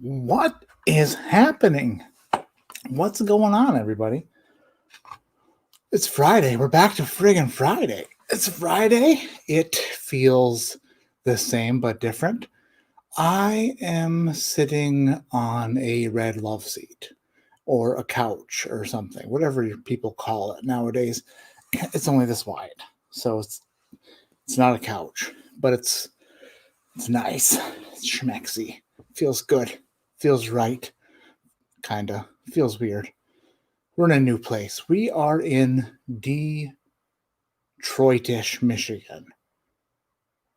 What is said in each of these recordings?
What is happening? What's going on, everybody? It's Friday. We're back to friggin' Friday. It's Friday. It feels the same but different. I am sitting on a red love seat or a couch or something, whatever people call it nowadays. It's only this wide, so it's not a couch, but it's nice. It's schmexy. Feels good. Feels right. Kinda. Feels weird. We're in a new place. We are in Detroitish, Michigan.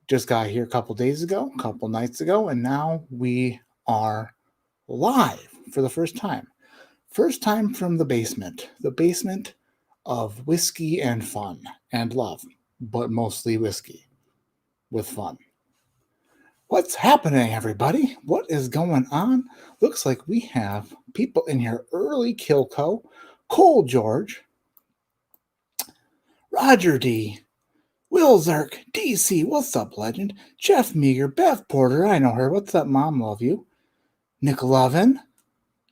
Just got here a couple days ago, a couple nights ago, and now we are live for the first time. First time from the basement of whiskey and fun and love, but mostly whiskey with fun. What's happening, everybody? What is going on? Looks like we have people in here early. Kilco, Cole George, Roger D, Will Zirk, DC, what's up, legend? Jeff Meager, Bev Porter, I know her. What's up, Mom? Love you. Nick Lovin,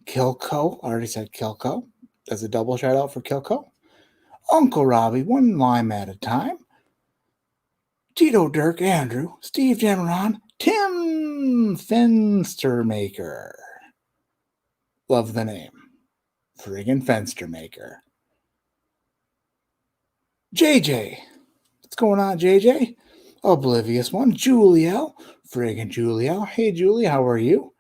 Kilco, already said Kilco. That's a double shout out for Kilco. Uncle Robbie, one lime at a time. Tito Dirk, Andrew, Steve Jameron, Tim Fenstermaker. Love the name. Friggin' Fenstermaker. JJ. What's going on, JJ? Oblivious one. Juliel. Friggin' Juliel. Hey, Julie, how are you?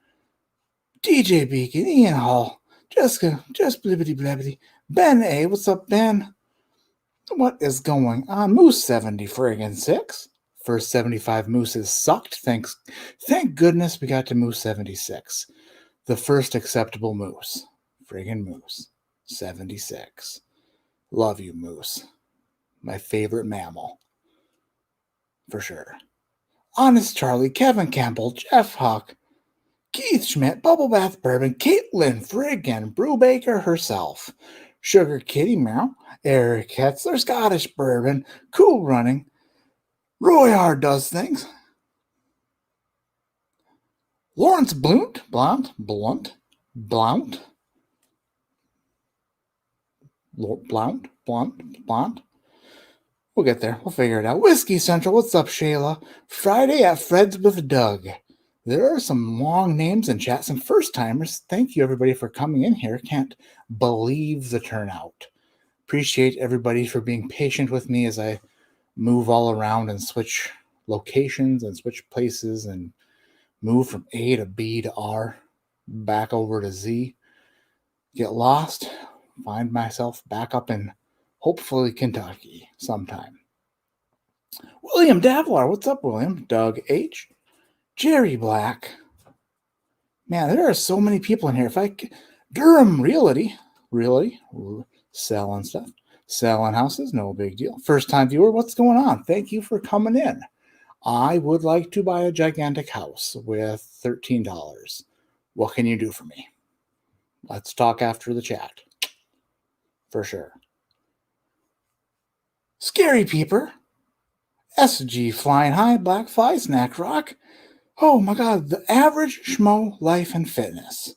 DJ Beacon. Ian Hall. Jessica. Just blibbity blabbity. Ben A. What's up, Ben? What is going on? Moose 70 friggin' 6. First 75 mooses sucked. Thank goodness we got to Moose 76. The first acceptable moose. Friggin' Moose 76. Love you, Moose. My favorite mammal. For sure. Honest Charlie, Kevin Campbell, Jeff Huck, Keith Schmidt, Bubble Bath Bourbon, Caitlin Friggin' Brubaker herself, Sugar Kitty Meow, Eric Hetzler, Scottish Bourbon, Cool Running, Roy Hard Does Things, Lawrence Blount, Blount. We'll get there. We'll figure it out. Whiskey Central. What's up, Shayla? Friday at Fred's with Doug. There are some long names in chat, some first-timers. Thank you, everybody, for coming in here. Can't believe the turnout. Appreciate everybody for being patient with me as I move all around and switch locations and switch places and move from A to B to R, back over to Z. Get lost, find myself back up in hopefully Kentucky sometime. William Davlar, what's up, William? Doug H. Jerry Black. Man, there are so many people in here. Durham Realty, selling stuff, selling houses, no big deal. First time viewer, what's going on? Thank you for coming in. I would like to buy a gigantic house with $13. What can you do for me? Let's talk after the chat. For sure. Scary Peeper, SG Flying High, Black Fly, Snack Rock. Oh my God, the average schmo life and fitness.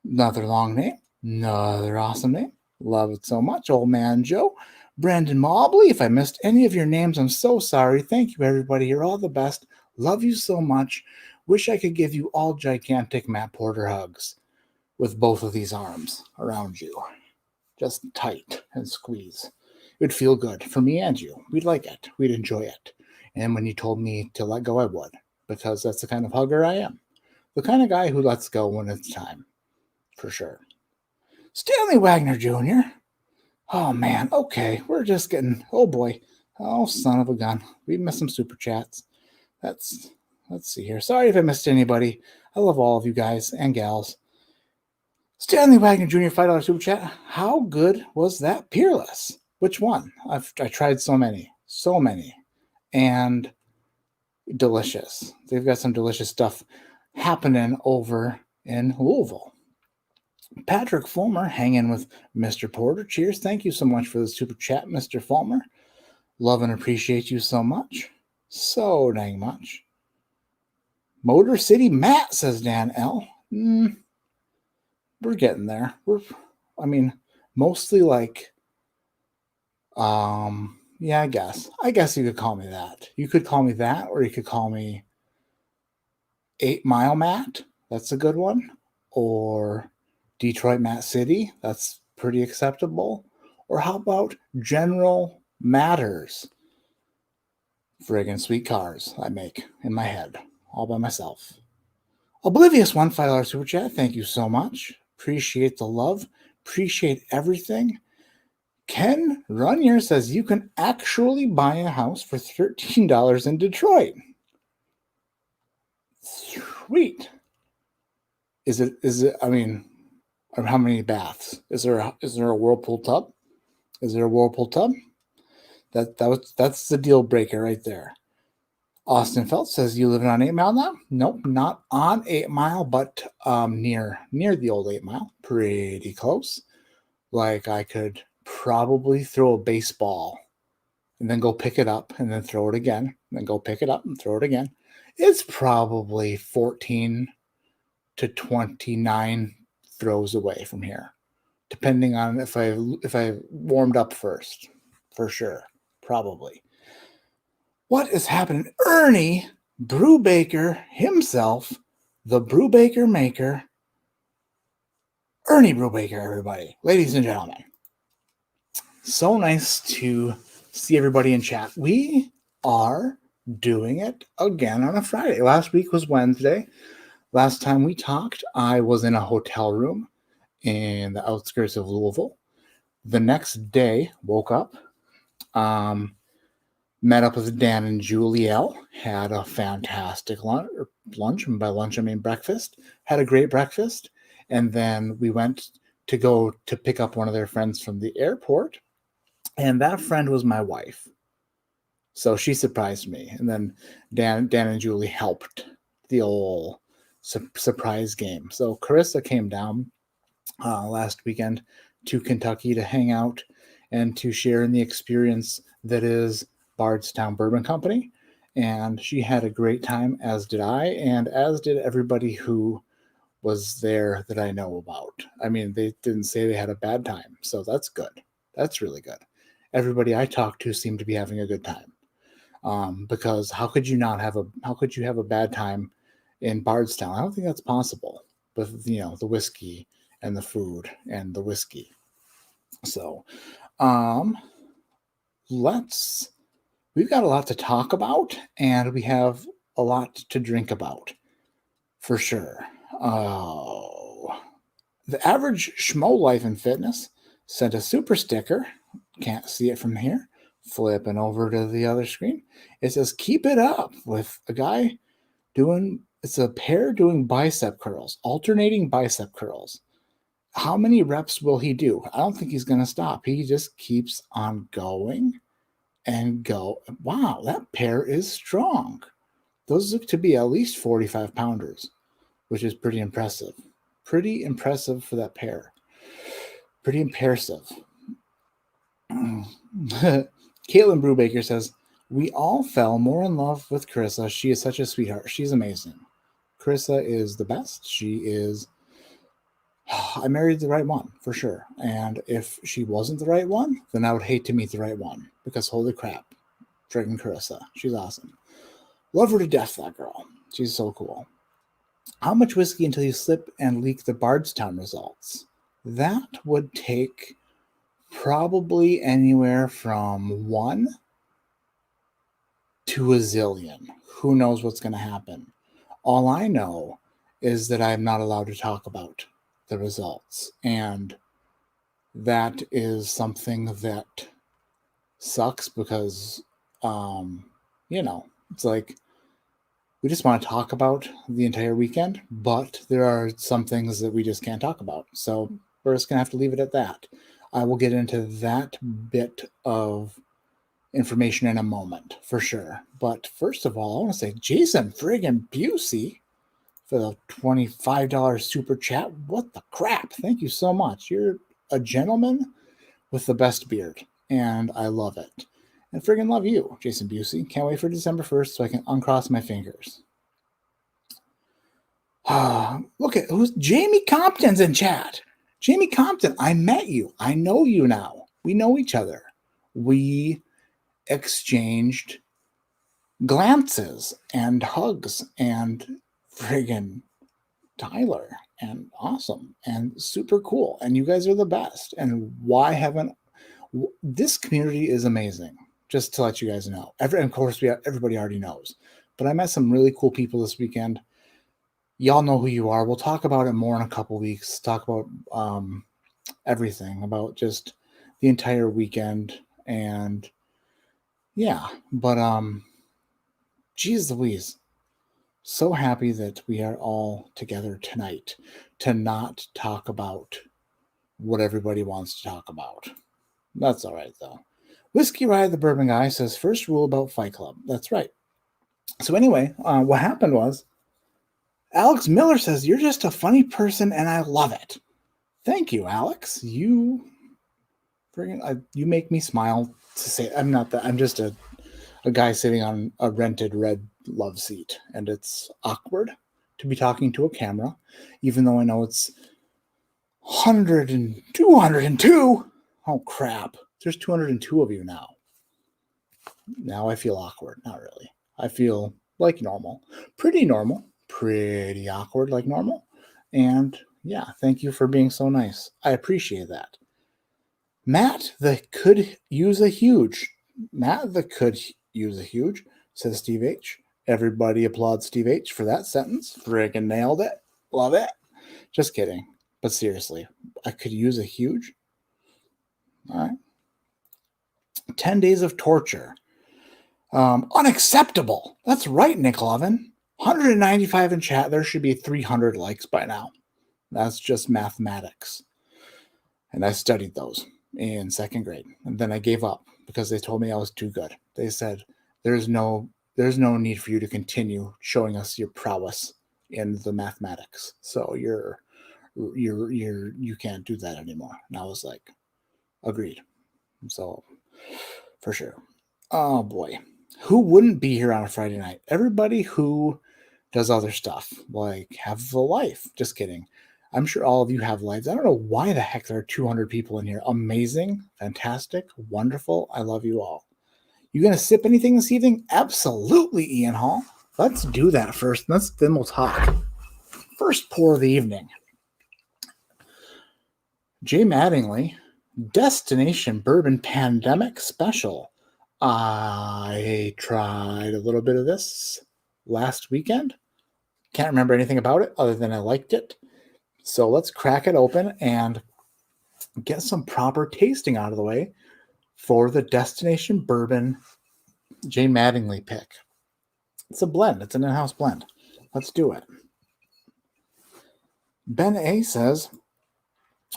Another long name, another awesome name. Love it so much. Old Man Joe, Brandon Mobley. If I missed any of your names, I'm so sorry. Thank you, everybody. You're all the best. Love you so much. Wish I could give you all gigantic Matt Porter hugs with both of these arms around you. Just tight and squeeze. It would feel good for me and you. We'd like it. We'd enjoy it. And when you told me to let go, I would. Because that's the kind of hugger I am. The kind of guy who lets go when it's time. For sure. Stanley Wagner Jr. Oh, man. Okay. We're just getting... Oh, boy. Oh, son of a gun. We missed some super chats. Let's see here. Sorry if I missed anybody. I love all of you guys and gals. Stanley Wagner Jr. $5 super chat. How good was that Peerless? Which one? I tried so many. And delicious. They've got some delicious stuff happening over in Louisville. Patrick Fulmer hanging with Mr. Porter. Cheers. Thank you so much for the super chat, Mr. Fulmer. Love and appreciate you so much. So dang much. Motor City Matt, says Dan L. we're getting there. Mostly like, yeah, I guess you could call me that. You could call me that, or you could call me 8 Mile Matt. That's a good one. Or Detroit Matt City. That's pretty acceptable. Or how about General Matters? Friggin' sweet cars I make in my head all by myself. Oblivious one $5 super chat. Thank you so much. Appreciate the love. Appreciate everything. Ken Runyer says you can actually buy a house for $13 in Detroit. Sweet. Is it? How many baths? Is there a whirlpool tub? Is there a whirlpool tub? That's the deal breaker right there. Austin Phelps says you live on 8 Mile now? Nope, not on 8 Mile, but near the old 8 Mile. Pretty close. Like I could probably throw a baseball and then go pick it up and then throw it again, and then go pick it up and throw it again. It's probably 14 to 29 throws away from here, depending on if I warmed up first, for sure, probably. What is happening? Ernie Brewbaker himself, the Brewbaker maker, Ernie Brewbaker, everybody, ladies and gentlemen. So nice to see everybody in chat. We are doing it again on a Friday. Last week was Wednesday. Last time we talked, I was in a hotel room in the outskirts of Louisville. The next day, woke up, met up with Dan and Julielle, had a fantastic lunch, and by lunch I mean breakfast, had a great breakfast, and then we went to go to pick up one of their friends from the airport, and that friend was my wife. So she surprised me, and then Dan and Julie helped the old surprise game. So Carissa came down last weekend to Kentucky to hang out and to share in the experience that is Bardstown Bourbon Company. And she had a great time, as did I, and as did everybody who was there that I know about. I mean, they didn't say they had a bad time, so that's good. That's really good. Everybody I talked to seemed to be having a good time. Because how could you have a bad time in Bardstown? I don't think that's possible with the whiskey and the food and the whiskey. So we've got a lot to talk about, and we have a lot to drink about for sure. The average schmo life and fitness sent a super sticker. Can't see it from here. Flipping over to the other screen, it says keep it up with a guy it's a pair doing bicep curls, alternating bicep curls. How many reps will he do? I don't think he's going to stop. He just keeps on going and go. Wow, that pair is strong. Those look to be at least 45 pounders, which is pretty impressive. Pretty impressive for that pair. Pretty impressive. Caitlin Brubaker says, we all fell more in love with Carissa. She is such a sweetheart. She's amazing. Carissa is the best. I married the right one, for sure. And if she wasn't the right one, then I would hate to meet the right one. Because holy crap, friggin' Carissa. She's awesome. Love her to death, that girl. She's so cool. How much whiskey until you slip and leak the Bardstown results? That would take probably anywhere from 1 to a zillion. Who knows what's going to happen? All I know is that I'm not allowed to talk about the results. And that is something that sucks because, it's like we just want to talk about the entire weekend, but there are some things that we just can't talk about. So we're just going to have to leave it at that. I will get into that bit of information in a moment for sure. But first of all, I want to say Jason friggin' Busey for the $25 super chat. What the crap? Thank you so much. You're a gentleman with the best beard, and I love it. And friggin' love you, Jason Busey. Can't wait for December 1st so I can uncross my fingers. Look at who's Jamie Compton's in chat. Jamie Compton, I met you. I know you now. We know each other. We exchanged glances and hugs and friggin' Tyler and awesome and super cool. And you guys are the best. And why haven't this community is amazing? Just to let you guys know. Of course, everybody already knows. But I met some really cool people this weekend. Y'all know who you are. We'll talk about it more in a couple weeks. Talk about everything, about just the entire weekend. And yeah, but geez Louise, so happy that we are all together tonight to not talk about what everybody wants to talk about. That's all right, though. Whiskey Ride the Bourbon Guy says, first rule about Fight Club. That's right. So anyway, what happened was, Alex Miller says, you're just a funny person, and I love it. Thank you, Alex. You make me smile to say I'm not that. I'm just a guy sitting on a rented red love seat, and it's awkward to be talking to a camera, even though I know it's 100 and 202. Oh, crap. There's 202 of you now. Now I feel awkward. Not really. I feel like normal. Pretty normal. Pretty awkward like normal. And yeah, thank you for being so nice. I appreciate that. Matt, that could use a huge. Says Steve H. Everybody applauds Steve H for that sentence. Friggin' nailed it. Love it. Just kidding. But seriously, I could use a huge. All right. 10 days of torture. Unacceptable. That's right, Nick Lovin. 195 in chat. There should be 300 likes by now. That's just mathematics. And I studied those in second grade. And then I gave up because they told me I was too good. They said, there's no need for you to continue showing us your prowess in the mathematics. So you can't do that anymore. And I was like, agreed. So for sure. Oh boy. Who wouldn't be here on a Friday night? Everybody who does other stuff, like have a life. Just kidding. I'm sure all of you have lives. I don't know why the heck there are 200 people in here. Amazing, fantastic, wonderful. I love you all. You gonna sip anything this evening? Absolutely, Ian Hall. Let's do that first. Then we'll talk. First pour of the evening. Jay Mattingly, Destination Bourbon Pandemic Special. I tried a little bit of this last weekend. Can't remember anything about it other than I liked it. So let's crack it open and get some proper tasting out of the way for the Destination Bourbon Jay Mattingly pick. It's a blend. It's an in-house blend. Let's do it. Ben A says,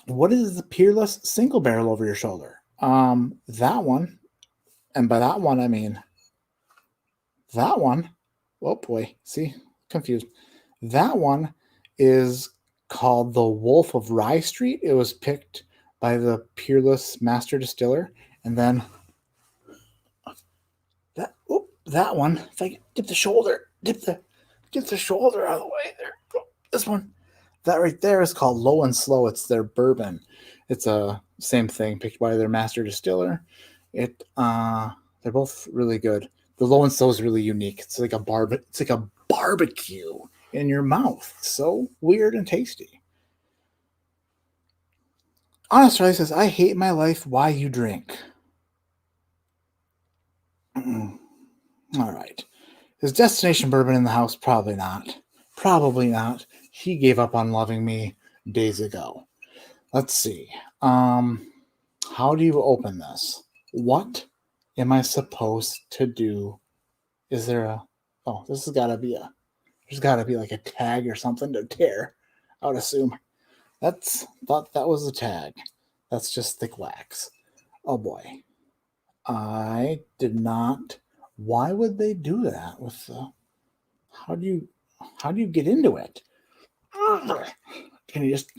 what is the Peerless single barrel over your shoulder? That one. And by that one, I mean that one. Oh boy. See? Confused. That one is called the Wolf of Rye Street. It was picked by the Peerless Master Distiller. And then that one, if I dip the shoulder out of the way there. This one, that right there is called Low and Slow. It's their bourbon. It's a same thing picked by their master distiller. They're both really good. The Low and Slow is really unique. It's like a barbecue in your mouth. So weird and tasty. Honest Riley says, I hate my life. Why you drink? All right. Is Destination Bourbon in the house? Probably not. Probably not. He gave up on loving me days ago. Let's see. How do you open this? What am I supposed to do? Is there this has got to be there's got to be like a tag or something to tear, I would assume. Thought that was a tag. That's just thick wax. Oh boy. I did not. Why would they do that with the, how do you get into it? Can you just,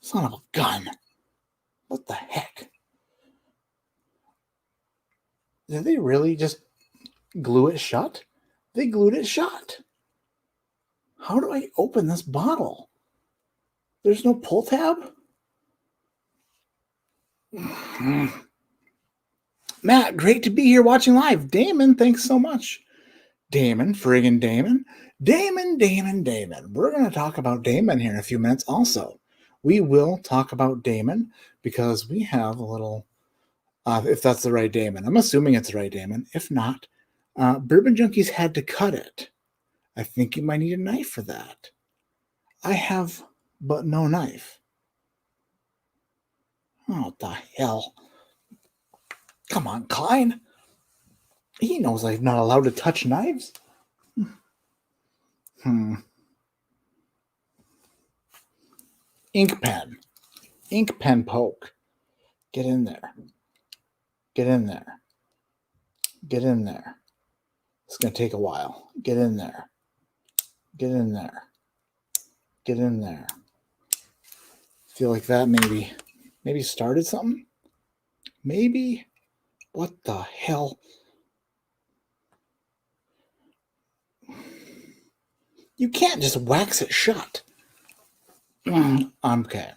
son of a gun. What the heck? Did they really just glue it shut? They glued it shut. How do I open this bottle? There's no pull tab? Matt, great to be here watching live. Damon, thanks so much. Damon, friggin' Damon. Damon. We're going to talk about Damon here in a few minutes also. We will talk about Damon because we have a little, if that's the right Damon. I'm assuming it's the right Damon. If not, Bourbon Junkies had to cut it. I think you might need a knife for that. I have but no knife. Oh, what the hell? Come on, Klein. He knows I'm not allowed to touch knives. Ink pen poke. Get in there. Get in there. Get in there. It's going to take a while. Get in there. Get in there. Get in there. Feel like that maybe started something? Maybe? What the hell? You can't just wax it shut. Okay.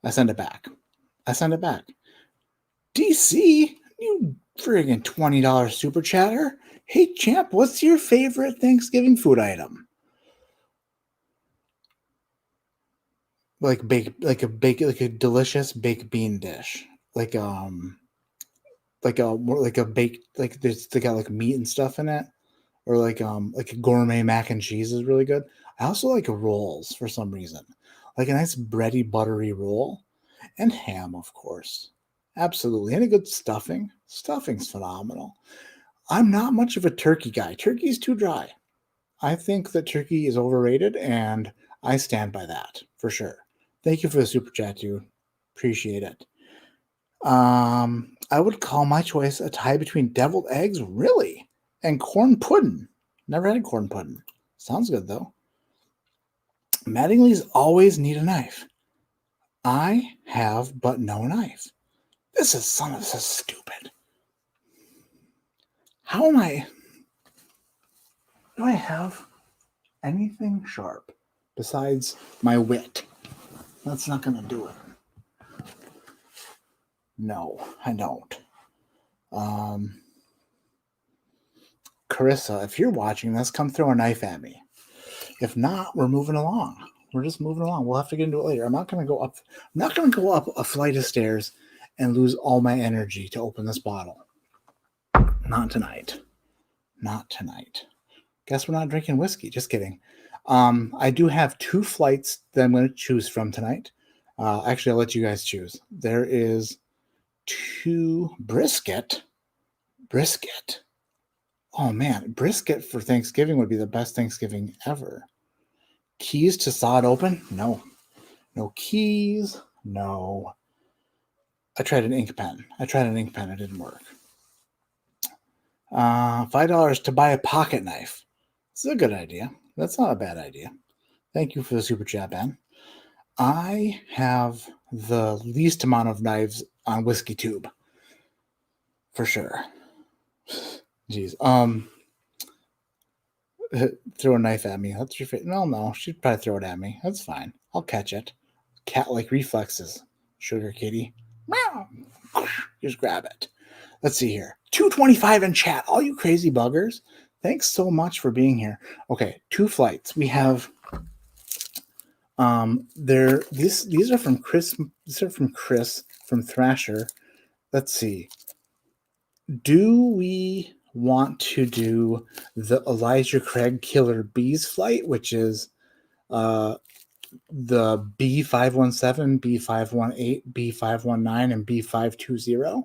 I send it back. DC, you friggin' $20 super chatter. Hey, champ, what's your favorite Thanksgiving food item? Like a delicious baked bean dish. Like a baked, like they got like meat and stuff in it. Or like a gourmet mac and cheese is really good. I also like rolls for some reason. Like a nice bready, buttery roll. And ham, of course. Absolutely. And a good stuffing. Stuffing's phenomenal. I'm not much of a turkey guy. Turkey's too dry. I think that turkey is overrated, and I stand by that for sure. Thank you for the super chat, dude. Appreciate it. I would call my choice a tie between deviled eggs, really, and corn pudding. Never had corn pudding. Sounds good, though. Mattingly's always need a knife. I have but no knife. This is stupid. How am I? Do I have anything sharp besides my wit? That's not going to do it. No, I don't. Carissa, if you're watching this, come throw a knife at me. If not, we're moving along. We're just moving along. We'll have to get into it later. I'm not going to go up a flight of stairs and lose all my energy to open this bottle. Not tonight. Guess we're not drinking whiskey. Just kidding. I do have 2 flights that I'm going to choose from tonight. Actually, I'll let you guys choose. There is 2 brisket. Oh man, brisket for Thanksgiving would be the best Thanksgiving ever. Keys to saw it open? No keys. No. I tried an ink pen. It didn't work. $5 to buy a pocket knife. It's a good idea. That's not a bad idea. Thank you for the super chat, Ben. I have the least amount of knives on Whiskey Tube. For sure. Jeez. Throw a knife at me. That's your favorite. No. She'd probably throw it at me. That's fine. I'll catch it. Cat-like reflexes. Sugar kitty. Meow. Just grab it. Let's see here. 225 in chat. All you crazy buggers. Thanks so much for being here. Okay, 2 flights. We have these are from Chris. These are from Chris from Thrasher. Let's see. Do we want to do the Elijah Craig Killer Bees flight, which is the B517, B518, B519, and B520?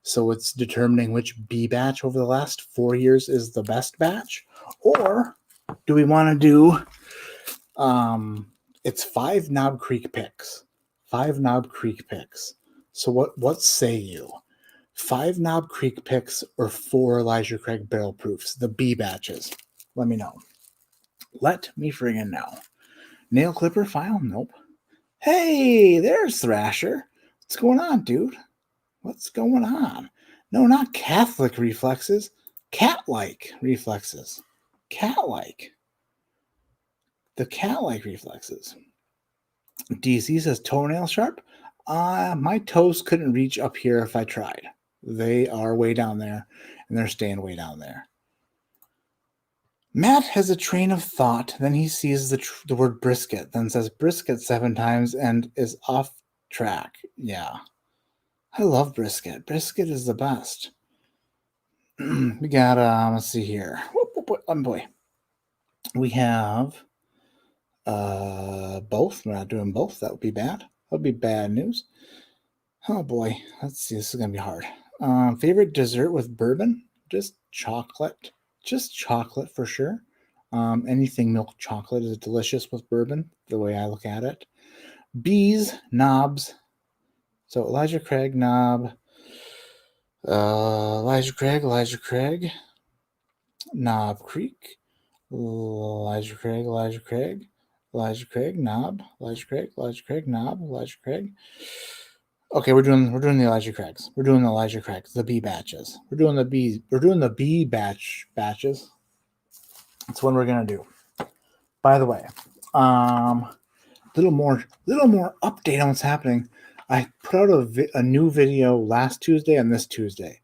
So it's determining which B batch over the last 4 years is the best batch. Or do we want to do it's 5 Knob Creek picks. 5 Knob Creek picks. So what say you? 5 Knob Creek picks or 4 Elijah Craig barrel proofs, the B batches? Let me know. Let me friggin' know. Nail clipper file? Nope. Hey, there's Thrasher. What's going on, dude? What's going on? No, not Catholic reflexes. Cat-like reflexes. Cat-like. the cat-like reflexes. DC says toenail sharp. My toes couldn't reach up here if I tried. They are way down there, and they're staying way down there. Matt has a train of thought. Then he sees the word brisket, then says brisket 7 times and is off track. Yeah. I love brisket. Brisket is the best. We got, let's see here. Boy. We have both. We're not doing both. That would be bad. That would be bad news. Oh boy. Let's see. This is going to be hard. Favorite dessert with bourbon? Just chocolate. Just chocolate for sure. Anything milk chocolate is delicious with bourbon, the way I look at it. Bees, knobs. So Elijah Craig, knob. Elijah Craig. Knob Creek. Elijah Craig, knob. Elijah Craig, knob. Elijah Craig. Okay, we're doing the Elijah Craigs. We're doing the Elijah Craigs, the B batches. We're doing the B batches. That's what we're gonna do. By the way, little more update on what's happening. I put out a new video last Tuesday and this Tuesday.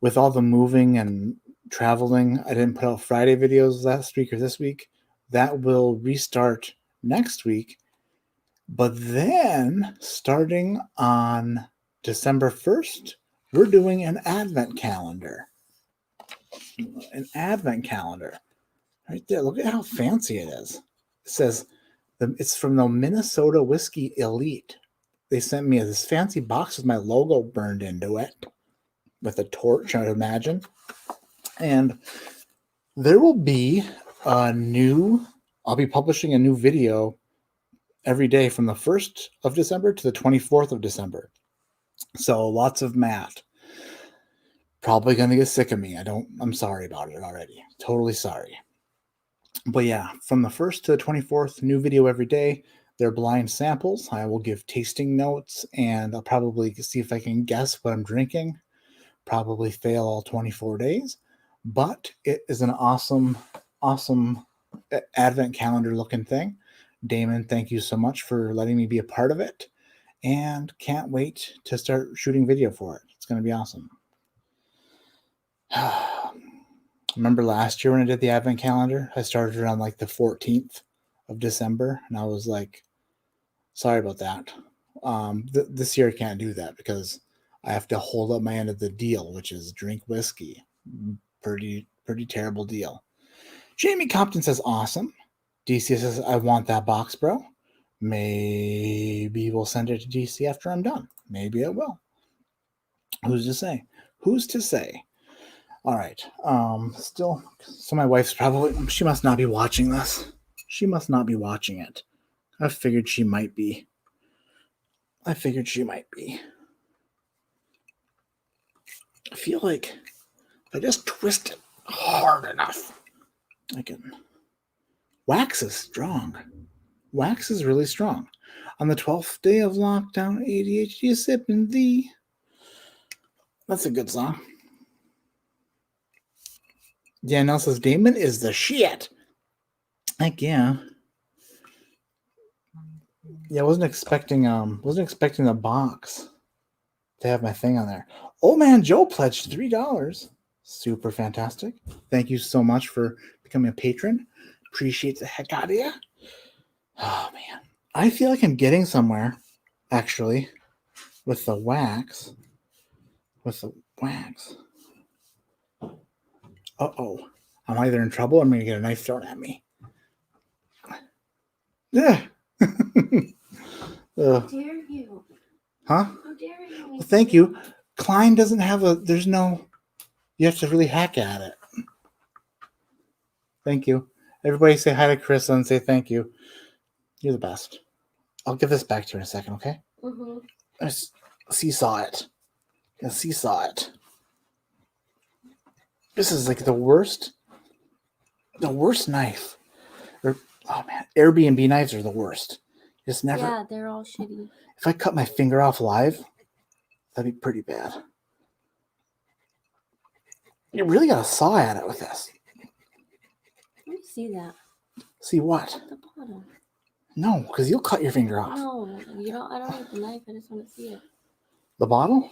With all the moving and traveling, I didn't put out Friday videos last week or this week. That will restart next week. But then, starting on December 1st, we're doing an advent calendar. An advent calendar. Right there. Look at how fancy it is. It says it's from the Minnesota Whiskey Elite. They sent me this fancy box with my logo burned into it with a torch, I'd imagine. And there will be I'll be publishing a new video every day from the 1st of December to the 24th of December. So lots of Matt. Probably going to get sick of me. I'm sorry about it already. Totally sorry. But yeah, from the 1st to the 24th, new video every day. They're blind samples. I will give tasting notes, and I'll probably see if I can guess what I'm drinking. Probably fail all 24 days. But it is an awesome advent calendar looking thing. Damon, thank you so much for letting me be a part of it. And can't wait to start shooting video for it. It's going to be awesome. Remember last year when I did the advent calendar? I started around like the 14th of December, and I was like, sorry about that. This year I can't do that because I have to hold up my end of the deal, which is drink whiskey. Pretty terrible deal. Jamie Compton says, awesome. DC says, I want that box, bro. Maybe we'll send it to DC after I'm done. Maybe it will. Who's to say? All right. So my wife's probably, she must not be watching this. She must not be watching it. I figured she might be. I feel like if I just twist it hard enough, I can. Wax is strong. Wax is really strong. On the 12th day of lockdown, ADHD is sipping the. That's a good song. Danielle says Damon is the shit. Heck yeah. Yeah, I wasn't expecting the box to have my thing on there. Old Man Joe pledged $3. Super fantastic. Thank you so much for becoming a patron. Appreciate the heck out of you. Oh man. I feel like I'm getting somewhere, actually, with the wax. Uh-oh. I'm either in trouble or I'm going to get a knife thrown at me. Yeah. How dare you? Huh? How dare you? Well, thank you. Klein doesn't have you have to really hack at it. Thank you. Everybody say hi to Chris and say thank you. You're the best. I'll give this back to you in a second, okay? Mm-hmm. Let's seesaw it. This is like the worst knife. Oh man, Airbnb knives are the worst. Just never. Yeah, they're all shitty. If I cut my finger off live, that'd be pretty bad. You really gotta saw at it with this. Let me see that. See what? The bottom. No, because you'll cut your finger off. No, you don't. I don't need the knife. I just want to see it. The bottle?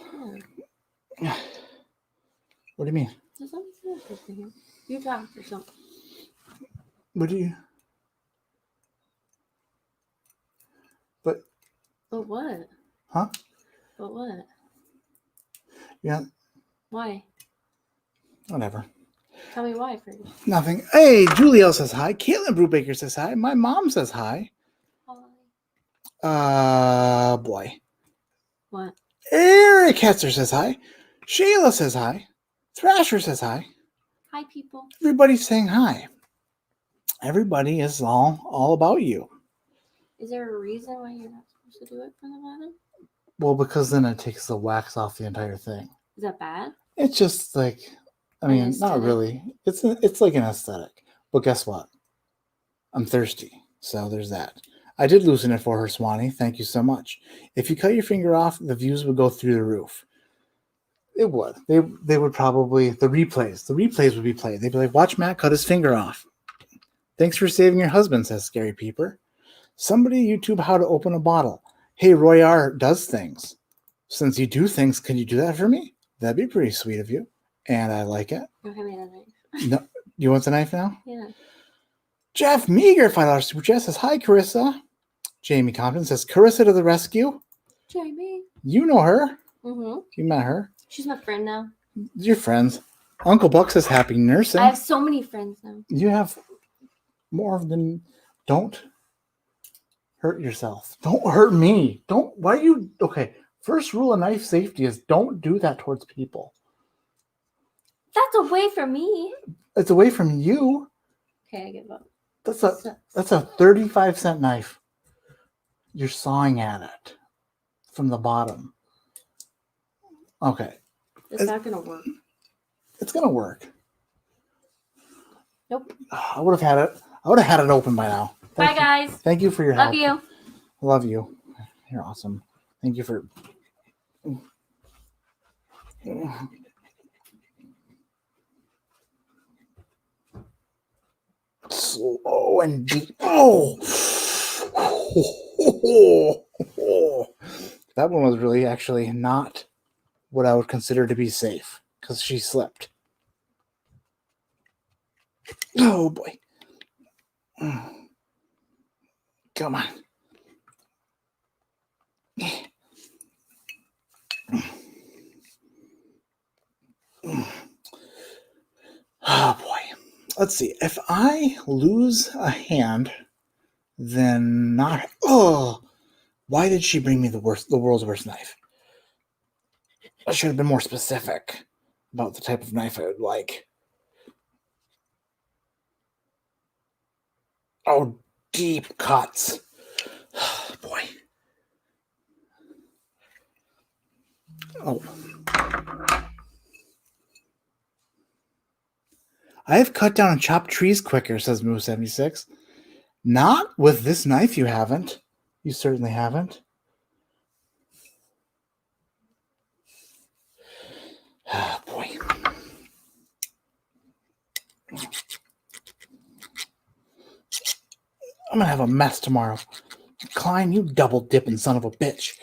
Yeah. What do you mean? Just let me see it for a second. You talk or something. What do you? But what? huh? But what? Yeah. Why? Whatever. Tell me why first. Nothing. Hey, Julie L says hi. Caitlin Brubaker says hi. My mom says hi. Boy. What? Eric Hetzer says hi. Shayla says hi. Thrasher says hi. Hi, people. Everybody's saying hi. Everybody is all about you. Is there a reason why you're not supposed to do it from the bottom? Well, because then it takes the wax off the entire thing. Is that bad? It's just like, I An mean, not aesthetic? really. It's like an aesthetic. But guess what? I'm thirsty, so there's that. I did loosen it for her, Swanee. Thank you so much. If you cut your finger off, the views would go through the roof. It would. They would probably the replays would be played. They'd be like, "Watch Matt cut his finger off." Thanks for saving your husband, says Scary Peeper. Somebody YouTube how to open a bottle. Hey, Roy R does things. Since you do things, can you do that for me? That'd be pretty sweet of you, and I like it. Don't hand me that knife. No, you want the knife now? Yeah. Jeff Meager, $5 super chat says, hi, Carissa. Jamie Compton says, Carissa to the rescue. Jamie. You know her. Mm-hmm. You met her. She's my friend now. You're friends. Uncle Buck says, happy nursing. I have so many friends now. You have more than... Don't hurt yourself. Don't hurt me. Don't... Why are you... Okay, first rule of knife safety is don't do that towards people. That's away from me. It's away from you. Okay, I give up. That's a 35-cent knife. You're sawing at it from the bottom. Okay. It's not gonna work. It's gonna work. Nope. I would have had it open by now. Bye, guys. Thank you for your help. Love you. I love you. You're awesome. Thank you for... Slow and deep. Oh! That one was really actually not what I would consider to be safe because she slipped. Oh boy. Come on. Oh boy. Let's see. If I lose a hand, then not... Oh! Why did she bring me the world's worst knife? I should have been more specific about the type of knife I would like. Oh, deep cuts. Boy. Oh. I have cut down and chopped trees quicker, says Moo76. Not with this knife, you haven't. You certainly haven't. Oh, boy. I'm going to have a mess tomorrow. Klein, you double dipping son of a bitch.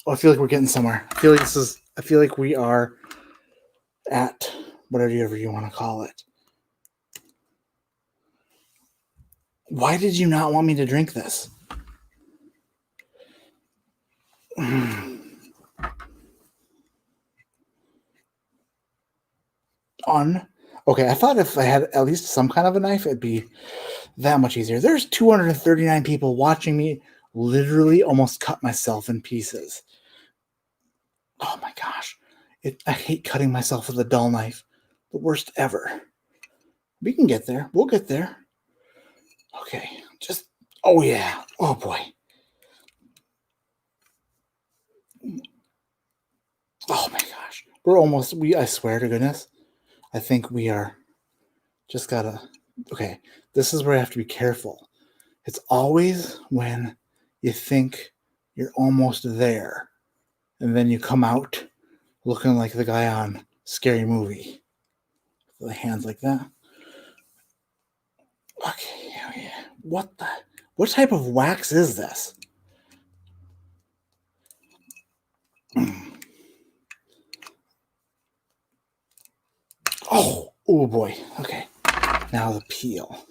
Oh, I feel like we're getting somewhere. I feel like we are at whatever you want to call it. Why did you not want me to drink this? Okay, I thought if I had at least some kind of a knife, it'd be that much easier. There's 239 people watching me literally almost cut myself in pieces. Oh my gosh. I hate cutting myself with a dull knife. The worst ever. We can get there. We'll get there. Okay. Oh yeah. Oh boy. Oh my gosh. I swear to goodness, I think we are just gotta, okay, this is where I have to be careful It's always when you think you're almost there, and then you come out looking like the guy on Scary Movie. The hands like that. Okay. What type of wax is this? Oh boy. Okay. Now the peel.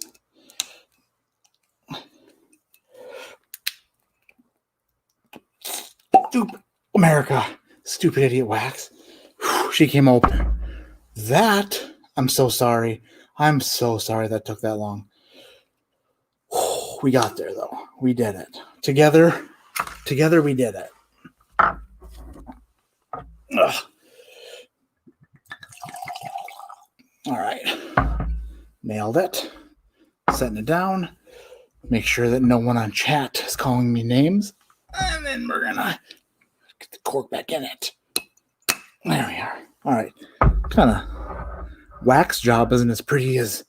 Stupid America. Stupid idiot wax. Whew, she came open. That, I'm so sorry. I'm so sorry that took that long. We got there though. We did it. Together we did it. Ugh. All right. Nailed it. Setting it down. Make sure that no one on chat is calling me names. And then we're gonna get the cork back in it. There we are. All right. Kind of wax job isn't as pretty as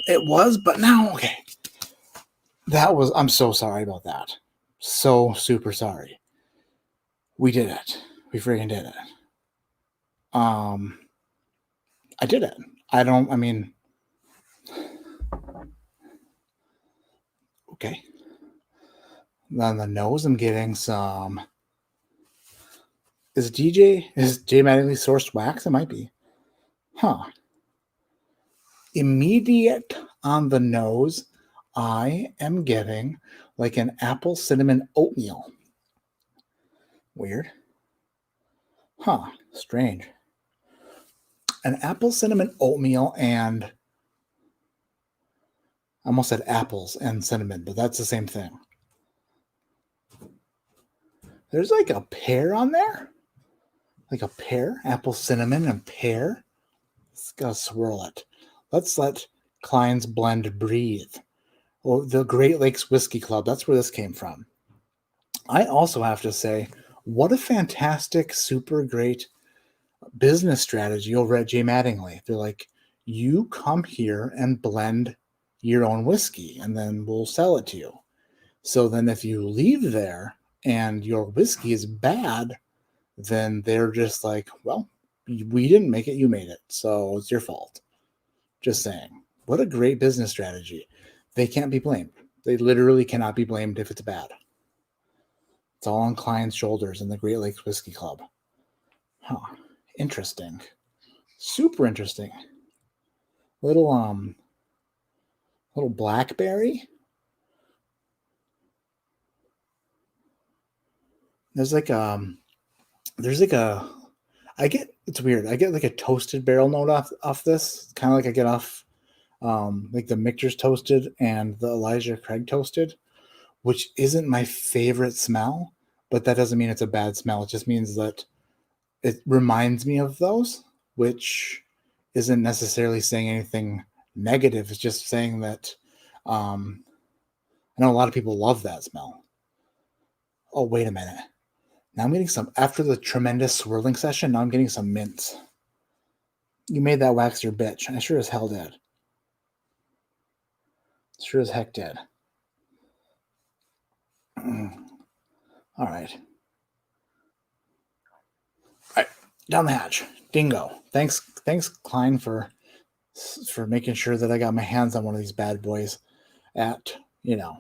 it was, but now, okay. I'm so sorry about that. So super sorry. We did it. We freaking did it. I did it. Okay. On the nose, I'm getting some. Is J Mattingly sourced wax? It might be. Huh. Immediate on the nose, I am getting like an apple cinnamon oatmeal. Weird. Huh. Strange. An apple cinnamon oatmeal, and I almost said apples and cinnamon, but that's the same thing. There's like a pear on there. Like a pear, apple, cinnamon, and pear. Let's go swirl it. Let's let Klein's blend breathe. Or the Great Lakes Whiskey Club. That's where this came from. I also have to say, what a fantastic, super great business strategy over at J. Mattingly. They're like, you come here and blend your own whiskey, and then we'll sell it to you. So then if you leave there and your whiskey is bad, then they're just like, well, we didn't make it, you made it, so it's your fault. Just saying. What a great business strategy. They can't be blamed. They literally cannot be blamed if it's bad. It's all on Klein's shoulders in the Great Lakes Whiskey Club. Huh. Interesting. Super interesting. Little blackberry. It's weird. I get like a toasted barrel note off this. Kind of like I get off like the Michter's toasted and the Elijah Craig toasted, which isn't my favorite smell, but that doesn't mean it's a bad smell. It just means that it reminds me of those, which isn't necessarily saying anything negative. It's just saying that I know a lot of people love that smell. Oh, wait a minute. Now I'm getting some, after the tremendous swirling session, now I'm getting some mint. You made that wax your bitch. I sure as hell did. Sure as heck did. All right. Down the hatch. Dingo. Thanks, Klein, for making sure that I got my hands on one of these bad boys at, the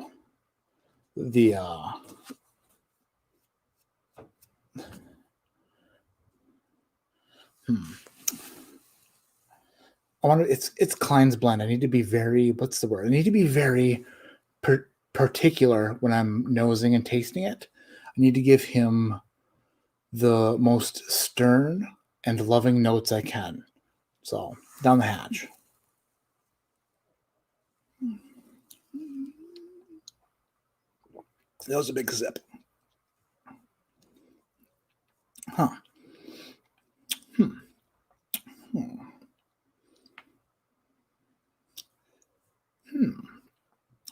it's Klein's blend. I need to be very, what's the word? I need to be very particular when I'm nosing and tasting it. I need to give him the most stern and loving notes I can. So, down the hatch. That was a big sip. Huh.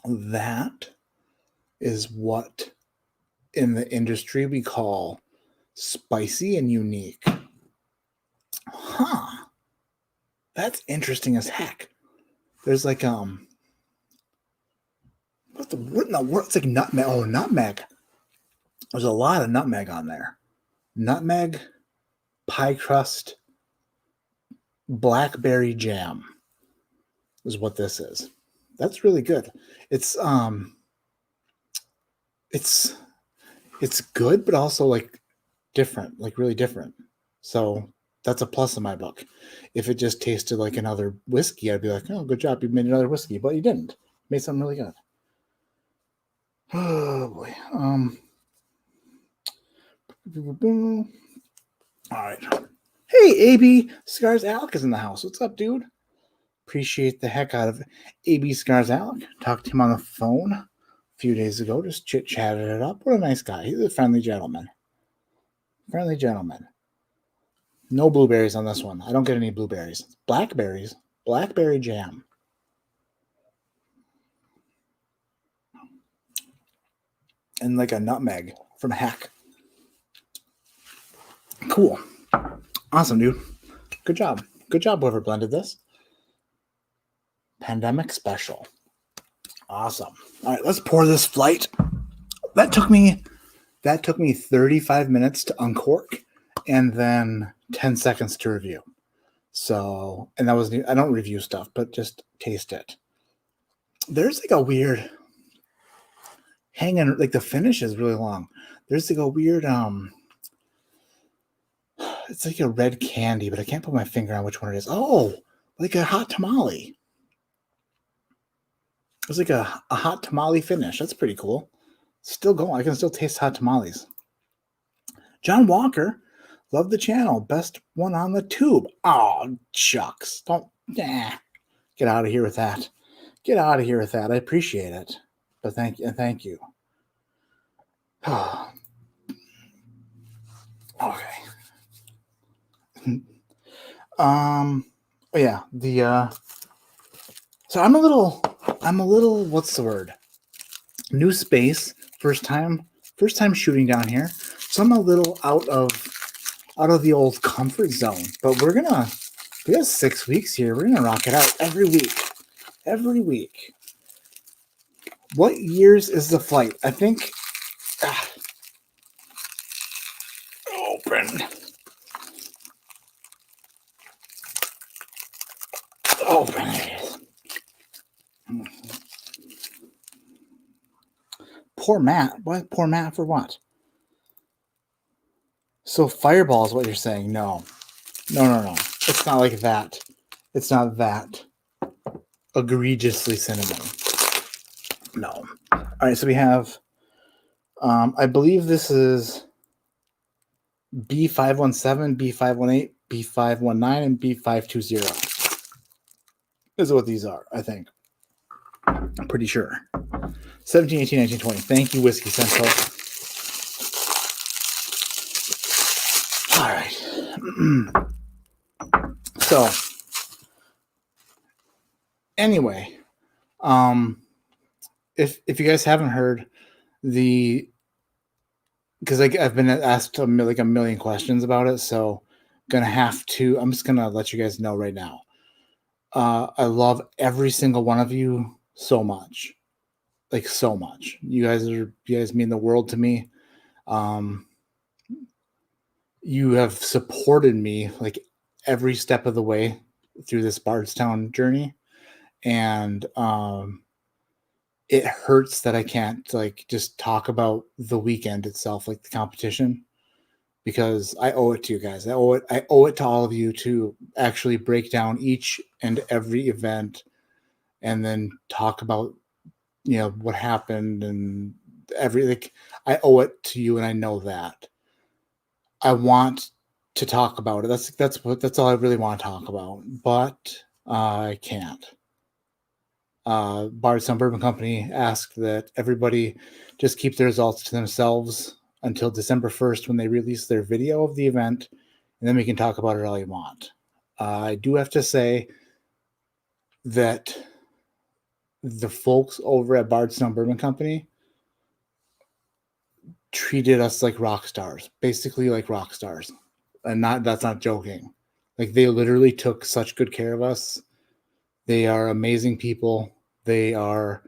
That is what in the industry we call spicy and unique. Huh. That's interesting as heck. There's like what in the world? It's like nutmeg. Oh, nutmeg. There's a lot of nutmeg on there. Nutmeg, pie crust, blackberry jam is what this is. That's really good. It's it's good, but also like different, like really different. So that's a plus in my book. If it just tasted like another whiskey, I'd be like, oh, good job, you made another whiskey, but you didn't. You made something really good. Oh boy. All right. Hey, AB Scars Alec is in the house. What's up, dude? Appreciate the heck out of AB Scars Alec. Talked to him on the phone a few days ago. Just chit-chatted it up. What a nice guy. He's a friendly gentleman. Friendly gentleman. No blueberries on this one. I don't get any blueberries. Blackberries. Blackberry jam. And like a nutmeg from Heck. Cool. Awesome, dude. Good job. Good job, whoever blended this. Pandemic special. Awesome. All right, let's pour this flight. That took me 35 minutes to uncork and then 10 seconds to review. So, and that was, I don't review stuff, but just taste it. There's like a weird hanging, like the finish is really long. There's like a weird, it's like a red candy, but I can't put my finger on which one it is. Oh, like a hot tamale. It's like a hot tamale finish. That's pretty cool. Still going. I can still taste hot tamales. John Walker, love the channel. Best one on the tube. Oh, shucks. Don't. Get out of here with that. Get out of here with that. I appreciate it. But thank you. Okay. Oh yeah. So I'm a little, what's the word? New space. First time shooting down here. So I'm a little out of the old comfort zone. But we got 6 weeks here. We're gonna rock it out every week. Every week. What years is the flight? I think open. Open it. Poor Matt. What? Poor Matt for what? So Fireball is what you're saying? No. It's not like that. It's not that egregiously cinnamon. No. All right. So we have. I believe this is B517, B518, B519, and B520. This is what these are, I think. I'm pretty sure. 17, 18, 19, 20. Thank you, Whiskey Central. All right. So, anyway, if you guys haven't heard because I've been asked a million questions about it, so I'm just gonna let you guys know right now. I love every single one of you so much. Like so much. You guys mean the world to me. You have supported me like every step of the way through this Bardstown journey. And it hurts that I can't like just talk about the weekend itself, like the competition, because I owe it to you guys. I owe it to all of you to actually break down each and every event and then talk about what happened and everything. I owe it to you, and I know that. I want to talk about it. That's all I really want to talk about, but I can't. Bardstown Bourbon Company asked that everybody just keep the results to themselves until December 1st when they release their video of the event, and then we can talk about it all you want. I do have to say that the folks over at Bardstown Bourbon Company treated us like rock stars, basically like rock stars. And that's not joking. Like they literally took such good care of us. They are amazing people. They are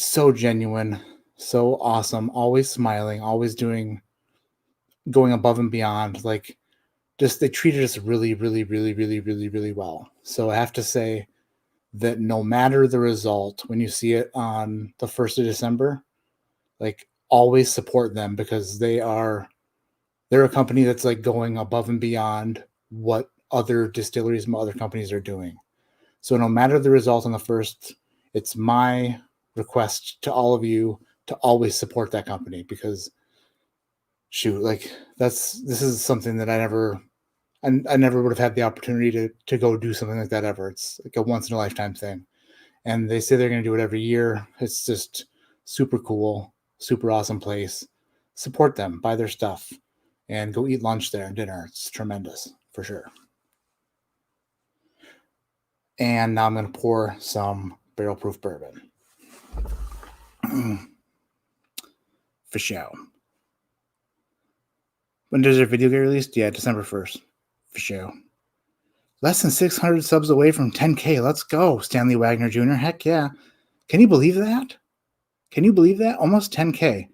so genuine, so awesome, always smiling, always going above and beyond. Like, just they treated us really, really, really, really, really, really well. So I have to say that no matter the result, when you see it on the 1st of December, like, always support them, because they're a company that's like going above and beyond what other distilleries and other companies are doing. So no matter the result on the 1st, it's my request to all of you to always support that company, because shoot, like, this is something that I never would have had the opportunity to go do something like that ever. It's like a once in a lifetime thing. And they say they're going to do it every year. It's just super cool, super awesome place. Support them, buy their stuff, and go eat lunch there and dinner. It's tremendous, for sure. And now I'm going to pour some barrel proof bourbon. For show. When does their video get released? Yeah, December 1st. For show. Less than 600 subs away from 10K. Let's go, Stanley Wagner Jr. Heck yeah. Can you believe that? Can you believe that? Almost 10K.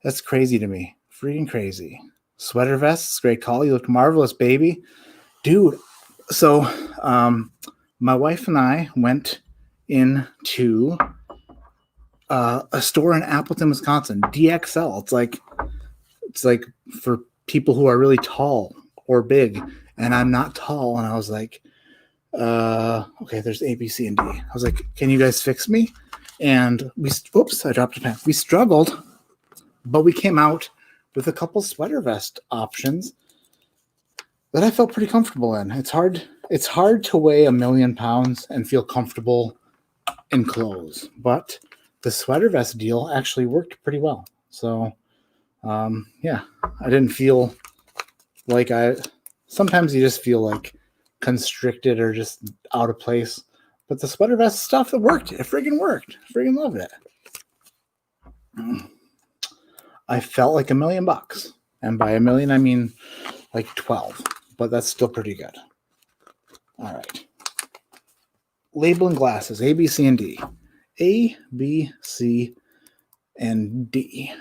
That's crazy to me. Freaking crazy. Sweater vests, great call. You look marvelous, baby. Dude, so my wife and I went into a store in Appleton, Wisconsin, DXL. It's like for people who are really tall or big, and I'm not tall. And I was like, okay, there's A, B, C, and D. I was like, can you guys fix me? And I dropped a pen. We struggled, but we came out with a couple sweater vest options that I felt pretty comfortable in. It's hard to weigh 1,000,000 pounds and feel comfortable in clothes, but the sweater vest deal actually worked pretty well. So, yeah, I didn't feel like sometimes you just feel like constricted or just out of place, but the sweater vest stuff, it worked. It friggin' worked. I friggin' loved it. I felt like $1,000,000, and by 1,000,000 I mean like 12, but that's still pretty good. All right. Label and glasses, A, B, C, and D. A, B, C, and D.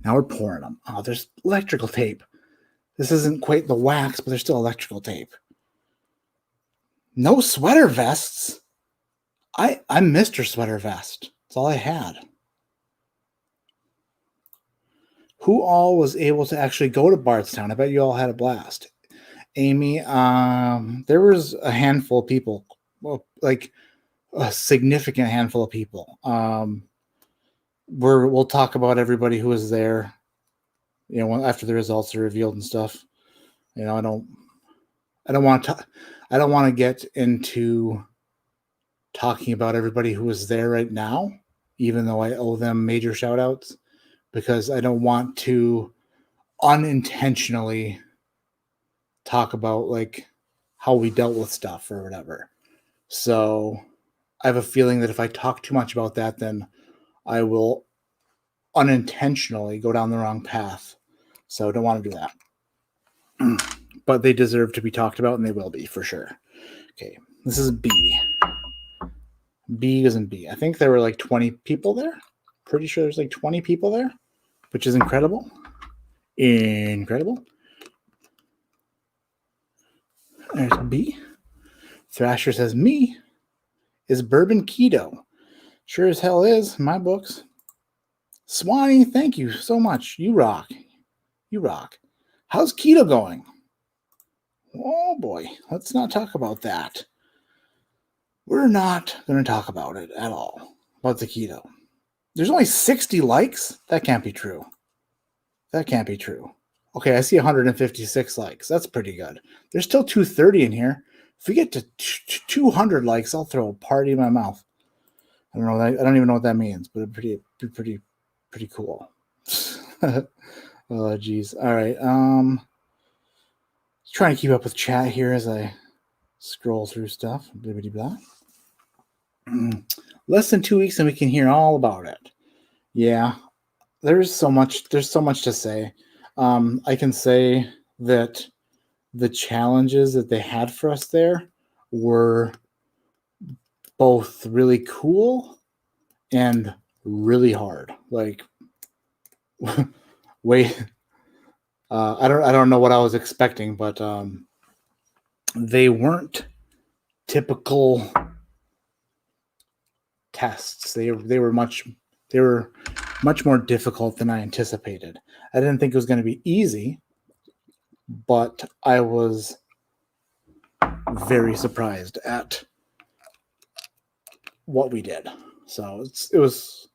Now we're pouring them. Oh, there's electrical tape. This isn't quite the wax, but there's still electrical tape. No sweater vests. I'm Mr. Sweater Vest. That's all I had. Who all was able to actually go to Bardstown? I bet you all had a blast. Amy, there was a handful of people, well, like a significant handful of people. We'll talk about everybody who was there, you know, after the results are revealed and stuff. You know, I don't want to get into talking about everybody who was there right now, even though I owe them major shout outs, because I don't want to unintentionally talk about like how we dealt with stuff or whatever. So I have a feeling that if I talk too much about that, then I will unintentionally go down the wrong path. So I don't want to do that. But they deserve to be talked about, and they will be for sure. Okay, this is B. B is in B. I think there were like 20 people there. Pretty sure there's like 20 people there, which is incredible. Incredible. There's B. Thrasher says, me is bourbon keto. Sure as hell is in my books. Swanee, thank you so much. You rock. You rock. How's keto going? Oh boy, let's not talk about that. We're not going to talk about it at all, about the keto. There's only 60 likes? That can't be true. That can't be true. Okay, I see 156 likes. That's pretty good. There's still 230 in here. If we get to 200 likes, I'll throw a party in my mouth. I don't know. I don't even know what that means, but it'd be pretty cool. Oh, geez. All right. Trying to keep up with chat here as I scroll through stuff. Blah, blah, blah. Less than 2 weeks and we can hear all about it. Yeah, there's so much to say. I can say that the challenges that they had for us there were both really cool and really hard. Like, wait, I don't know what I was expecting, but they weren't typical tests. They were much more difficult than I anticipated. I didn't think it was going to be easy, but I was very surprised at what we did. So it was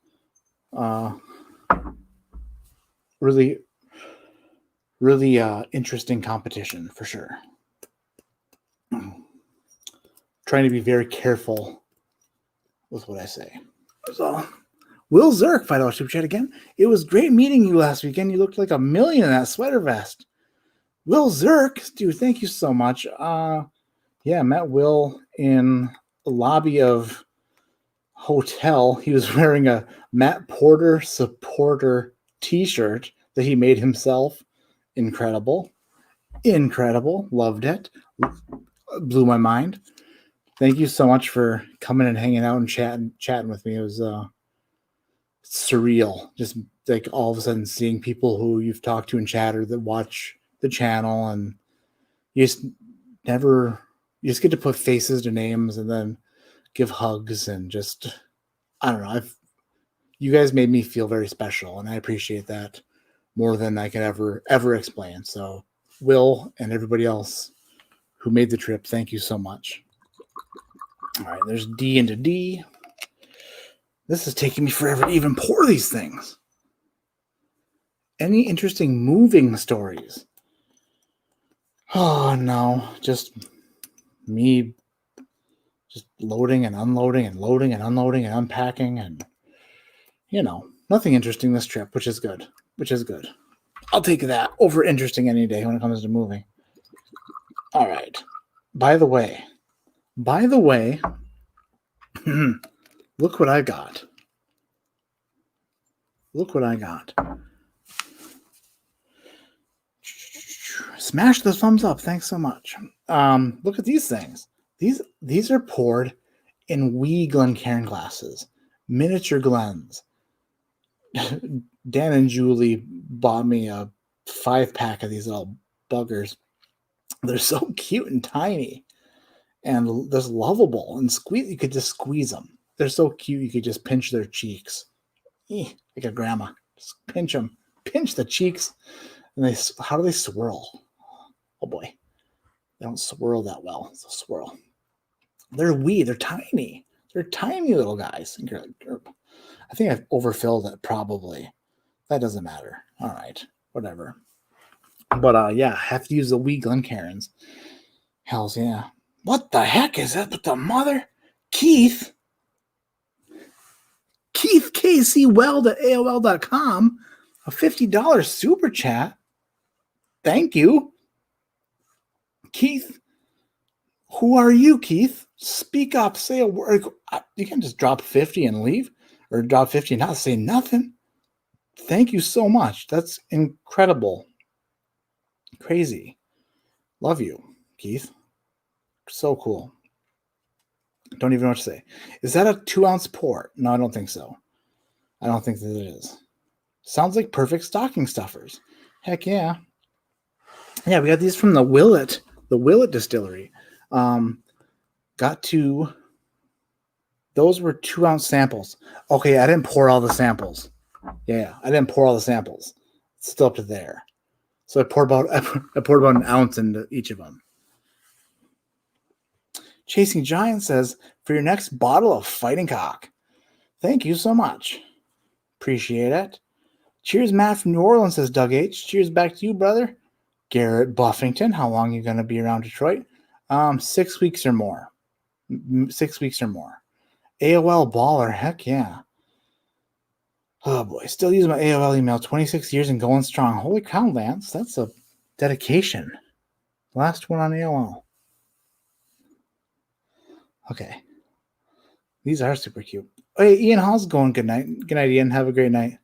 really interesting competition for sure. Trying to be very careful with what I say. So, Will Zirk, $5 super chat again. It was great meeting you last weekend. You looked like a million in that sweater vest. Will Zirk, dude, thank you so much. Yeah, I met Will in the lobby of hotel. He was wearing a Matt Porter supporter t-shirt that he made himself. Incredible. Loved it. Blew my mind. Thank you so much for coming and hanging out and chatting with me. It was surreal. Just like all of a sudden seeing people who you've talked to in chat or that watch the channel, and you just get to put faces to names and then give hugs and just, I don't know. You guys made me feel very special, and I appreciate that more than I can ever explain. So, Will and everybody else who made the trip, thank you so much. All right, there's D into D. This is taking me forever to even pour these things. Any interesting moving stories? Oh, no. Just me just loading and unloading and loading and unloading and unpacking and, nothing interesting this trip, which is good. I'll take that over interesting any day when it comes to moving. All right. By the way, look what I got. Smash the thumbs up. Thanks so much. Look at these things. These are poured in wee Glencairn glasses, miniature Glens. Dan and Julie bought me a 5-pack of these little buggers. They're so cute and tiny, and they're lovable. And you could just squeeze them. They're so cute. You could just pinch their cheeks, like a grandma. Just pinch them, pinch the cheeks, and how do they swirl? Oh boy, they don't swirl that well. It's a swirl. They're wee. They're tiny. They're tiny little guys. And you're like, I think I've overfilled it probably. That doesn't matter. All right, whatever. But yeah, have to use the wee Glencairns. Hells yeah. What the heck is that with the mother? Keith KC Weld at AOL.com. A $50 super chat. Thank you. Keith. Who are you, Keith? Speak up. Say a word. You can't just drop 50 and leave, or drop 50 and not say nothing. Thank you so much. That's incredible. Crazy. Love you, Keith. So cool. Don't even know what to say. Is that a 2-ounce pour? No, I don't think so. I don't think that it is. Sounds like perfect stocking stuffers. Heck yeah. Yeah, we got these from the Willet distillery. Those were 2-ounce samples. Okay, I didn't pour all the samples. Yeah, I didn't pour all the samples. It's still up to there. So I poured about an ounce into each of them. Chasing Giant says, for your next bottle of Fighting Cock. Thank you so much. Appreciate it. Cheers, Matt from New Orleans, says Doug H. Cheers back to you, brother. Garrett Buffington, how long are you going to be around Detroit? 6 weeks or more. 6 weeks or more. AOL baller, heck yeah. Oh boy, still using my AOL email, 26 years and going strong. Holy cow, Lance, that's a dedication. Last one on AOL. Okay. These are super cute. Oh, hey, Ian, how's it going? Good night. Good night, Ian. Have a great night.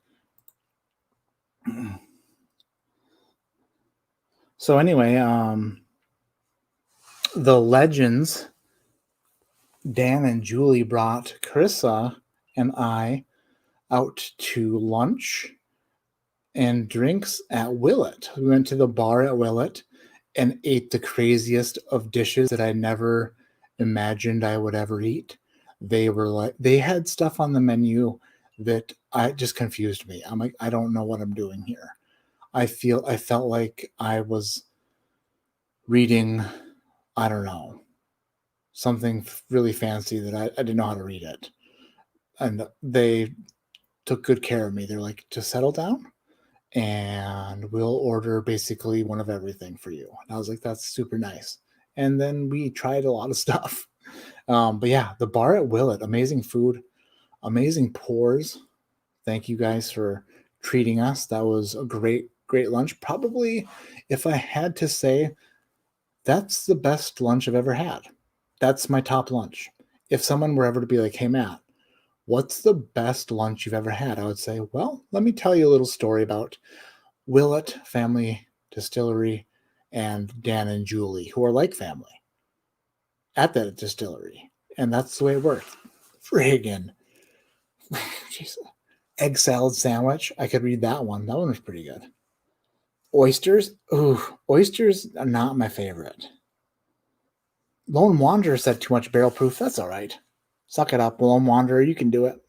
So anyway, the Legends Dan and Julie brought Carissa and I out to lunch and drinks at Willett. We went to the bar at Willett and ate the craziest of dishes that I never imagined I would ever eat. They had stuff on the menu that I just confused me. I'm like, I don't know what I'm doing here. I felt like I was reading, I don't know, something really fancy that I didn't know how to read it. And they took good care of me. They're like, just settle down and we'll order basically one of everything for you. And I was like, that's super nice. And then we tried a lot of stuff. But yeah, the bar at Willett, amazing food, amazing pours. Thank you guys for treating us. That was a great lunch. Probably, if I had to say, that's the best lunch I've ever had. That's my top lunch. If someone were ever to be like, hey, Matt, what's the best lunch you've ever had? I would say, well, let me tell you a little story about Willett Family Distillery and Dan and Julie, who are like family at that distillery. And that's the way it worked. Friggin' jeez. Egg salad sandwich. I could read that one. That one was pretty good. Oysters. Ooh, oysters are not my favorite. Lone Wanderer said too much barrel proof. That's all right. Suck it up, Lone Wanderer. You can do it.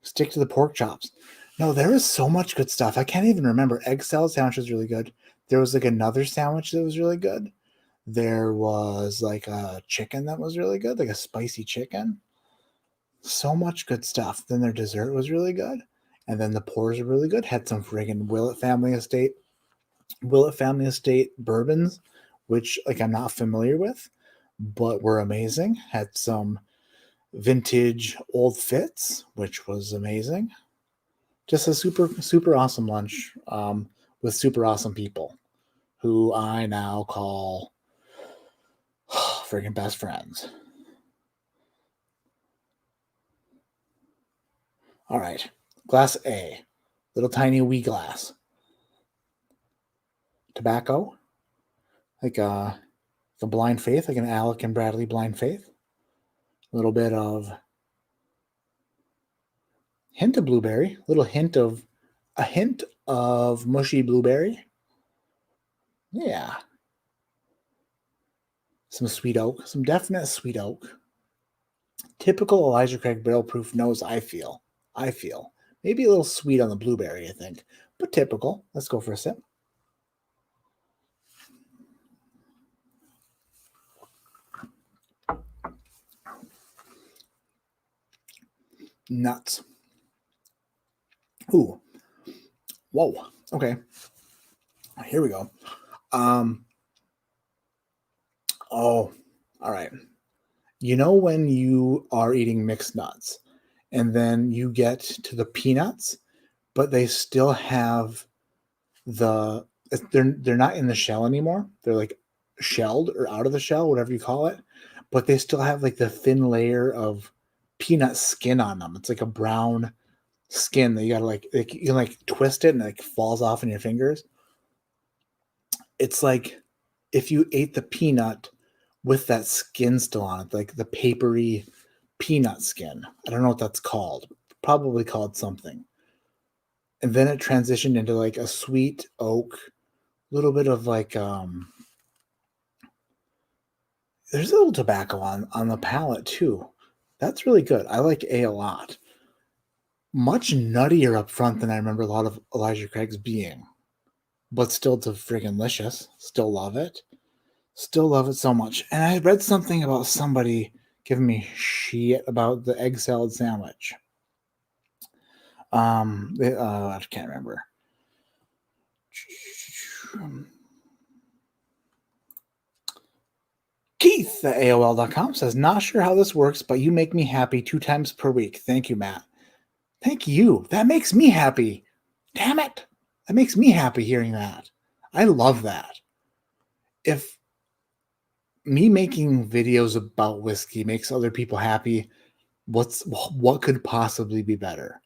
Stick to the pork chops. No, there is so much good stuff. I can't even remember. Egg salad sandwich was really good. There was like another sandwich that was really good. There was like a chicken that was really good, like a spicy chicken. So much good stuff. Then their dessert was really good. And then the pours were really good. Had some friggin' Willett Family Estate bourbons, which like I'm not familiar with, but were amazing. Had some vintage Old Fits, which was amazing. Just a super awesome lunch with super awesome people who I now call freaking best friends. All right, glass A, little tiny wee glass. Tobacco, like the Blind Faith, like an Alec and Bradley Blind Faith. A little bit of hint of blueberry, a hint of mushy blueberry. Yeah. Some sweet oak, some definite sweet oak. Typical Elijah Craig barrel proof nose, I feel. Maybe a little sweet on the blueberry, I think, but typical. Let's go for a sip. Nuts. Ooh. Whoa. Okay. Here we go. Oh, all right. You know when you are eating mixed nuts and then you get to the peanuts, but they still have they're not in the shell anymore. They're like shelled or out of the shell, whatever you call it, but they still have like the thin layer of peanut skin on them. It's like a brown skin that you gotta like you can like twist it and it like falls off in your fingers. It's like if you ate the peanut with that skin still on it, like the papery peanut skin. I don't know what that's called. Probably called something. And then it transitioned into like a sweet oak, little bit of like there's a little tobacco on the palate too. That's really good. I like A a lot. Much nuttier up front than I remember a lot of Elijah Craig's being, but still to friggin' delicious. Still love it. Still love it so much. And I read something about somebody giving me shit about the egg salad sandwich. I can't remember. Keith at AOL.com says, not sure how this works, but you make me happy 2 times per week. Thank you, Matt. Thank you. That makes me happy. Damn it. That makes me happy hearing that. I love that. If me making videos about whiskey makes other people happy, what could possibly be better?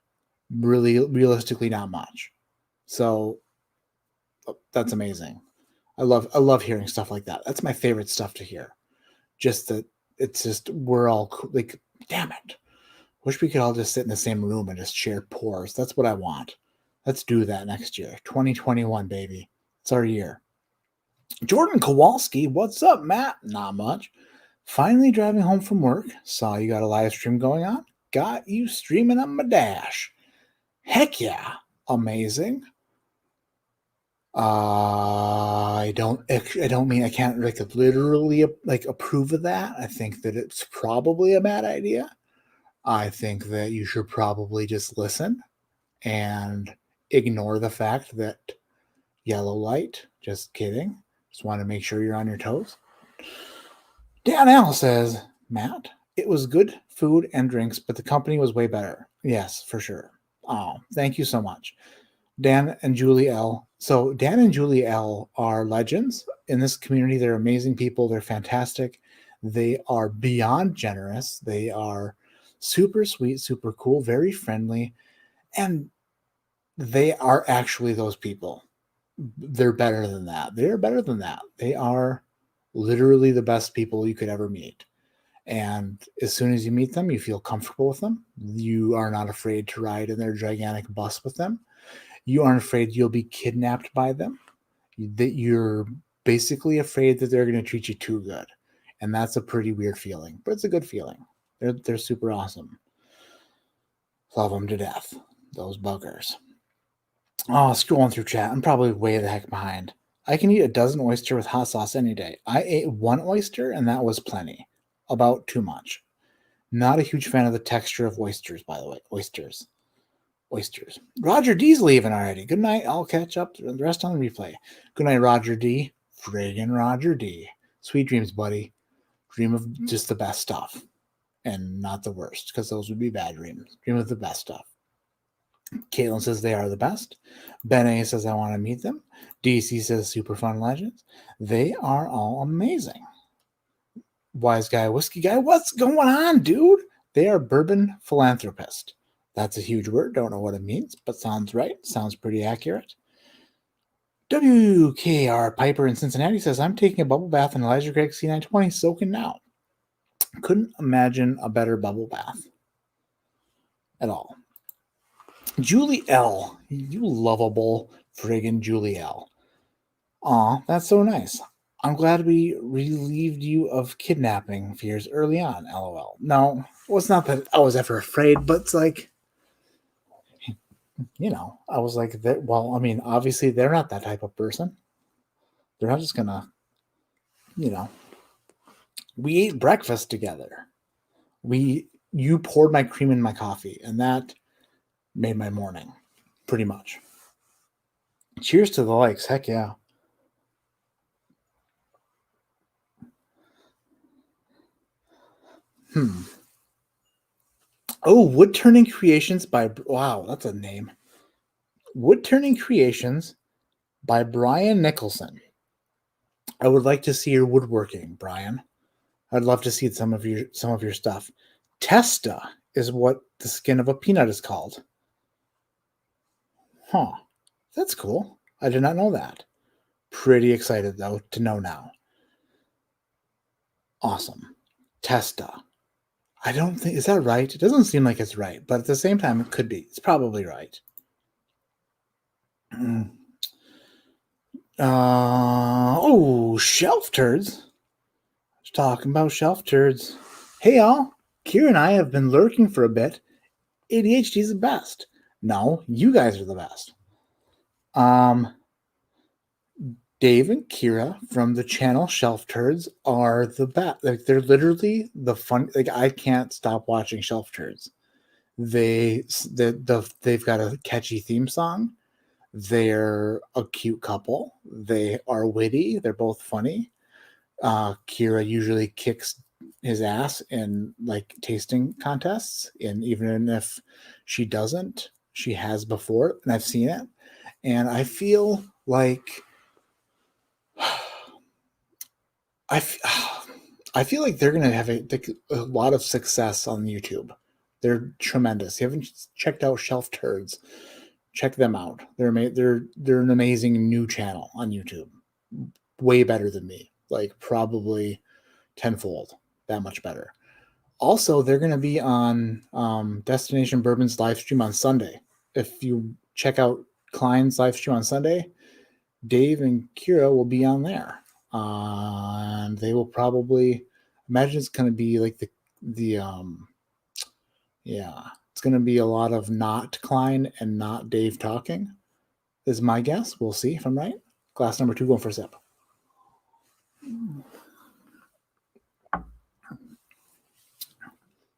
Really, realistically, not much. So that's amazing. I love hearing stuff like that. That's my favorite stuff to hear. Just that it's just, we're all like, damn it. Wish we could all just sit in the same room and just share pores. That's what I want. Let's do that next year. 2021, baby. It's our year. Jordan Kowalski, what's up, Matt? Not much. Finally driving home from work. Saw you got a live stream going on. Got you streaming on my dash. Heck yeah. Amazing. I don't mean I can't like literally like approve of that. I think that it's probably a bad idea. I think that you should probably just listen and ignore the fact that yellow light. Just kidding. Just want to make sure you're on your toes. Dan L says, Matt, it was good food and drinks, but the company was way better. Yes, for sure. Oh, thank you so much. Dan and Julie L. So Dan and Julie L are legends in this community. They're amazing people. They're fantastic. They are beyond generous. They are super sweet, super cool, very friendly, and they are actually those people. They're better than that. They're better than that. They are literally the best people you could ever meet. And as soon as you meet them, you feel comfortable with them. You are not afraid to ride in their gigantic bus with them. You aren't afraid you'll be kidnapped by them. That you're basically afraid that they're going to treat you too good. And that's a pretty weird feeling, but it's a good feeling. They're super awesome. Love them to death. Those buggers. Oh, scrolling through chat. I'm probably way the heck behind. I can eat a dozen oyster with hot sauce any day. I ate one oyster and that was plenty. About too much. Not a huge fan of the texture of oysters, by the way. Oysters. Roger D's leaving already. Good night. I'll catch up the rest on the replay. Good night, Roger D. Friggin' Roger D. Sweet dreams, buddy. Dream of just the best stuff and not the worst, because those would be bad dreams. Dream of the best stuff. Caitlin says they are the best. Ben A says I want to meet them. DC says super fun legends. They are all amazing. Wise guy, whiskey guy, what's going on, dude? They are bourbon philanthropist. That's a huge word. Don't know what it means, but sounds right. Sounds pretty accurate. WKR Piper in Cincinnati says, I'm taking a bubble bath in Elijah Craig C920, soaking now. Couldn't imagine a better bubble bath at all. Julie L. You lovable friggin' Julie L. Aw, that's so nice. I'm glad we relieved you of kidnapping fears early on, LOL. No, well, it's not that I was ever afraid, but it's like, you know, I was like, well, I mean, obviously they're not that type of person. They're not just gonna, you know, we ate breakfast together. You poured my cream in my coffee, and that made my morning, pretty much. Cheers to the likes. Heck yeah. Oh, Wood Turning Creations by, wow, that's a name. Wood Turning Creations by Brian Nicholson. I would like to see your woodworking, Brian. I'd love to see some of your stuff. Testa is what the skin of a peanut is called. Huh. That's cool. I did not know that. Pretty excited, though, to know now. Awesome. Testa. I don't think, is that right? It doesn't seem like it's right, but at the same time, it could be. It's probably right. Shelf turds. Talking about shelf turds. Hey, y'all. Kira and I have been lurking for a bit. ADHD is the best. No, you guys are the best. Dave and Kira from the channel Shelf Turds are the best. Like, they're literally the fun. Like, I can't stop watching Shelf Turds. They've got a catchy theme song. They're a cute couple. They are witty. They're both funny. Kira usually kicks his ass in like tasting contests, and even if she doesn't, she has before, and I've seen it. And I feel like I feel like they're gonna have a lot of success on YouTube. They're tremendous. If you haven't checked out Shelf Turds, check them out. They're an amazing new channel on YouTube. Way better than me. Like probably tenfold that much better. Also, they're going to be on Destination Bourbon's live stream on Sunday. If you check out Klein's live stream on Sunday, Dave and Kira will be on there. And they will probably, imagine it's going to be like it's going to be a lot of not Klein and not Dave talking, is my guess. We'll see if I'm right. Glass number 2, going for a sip.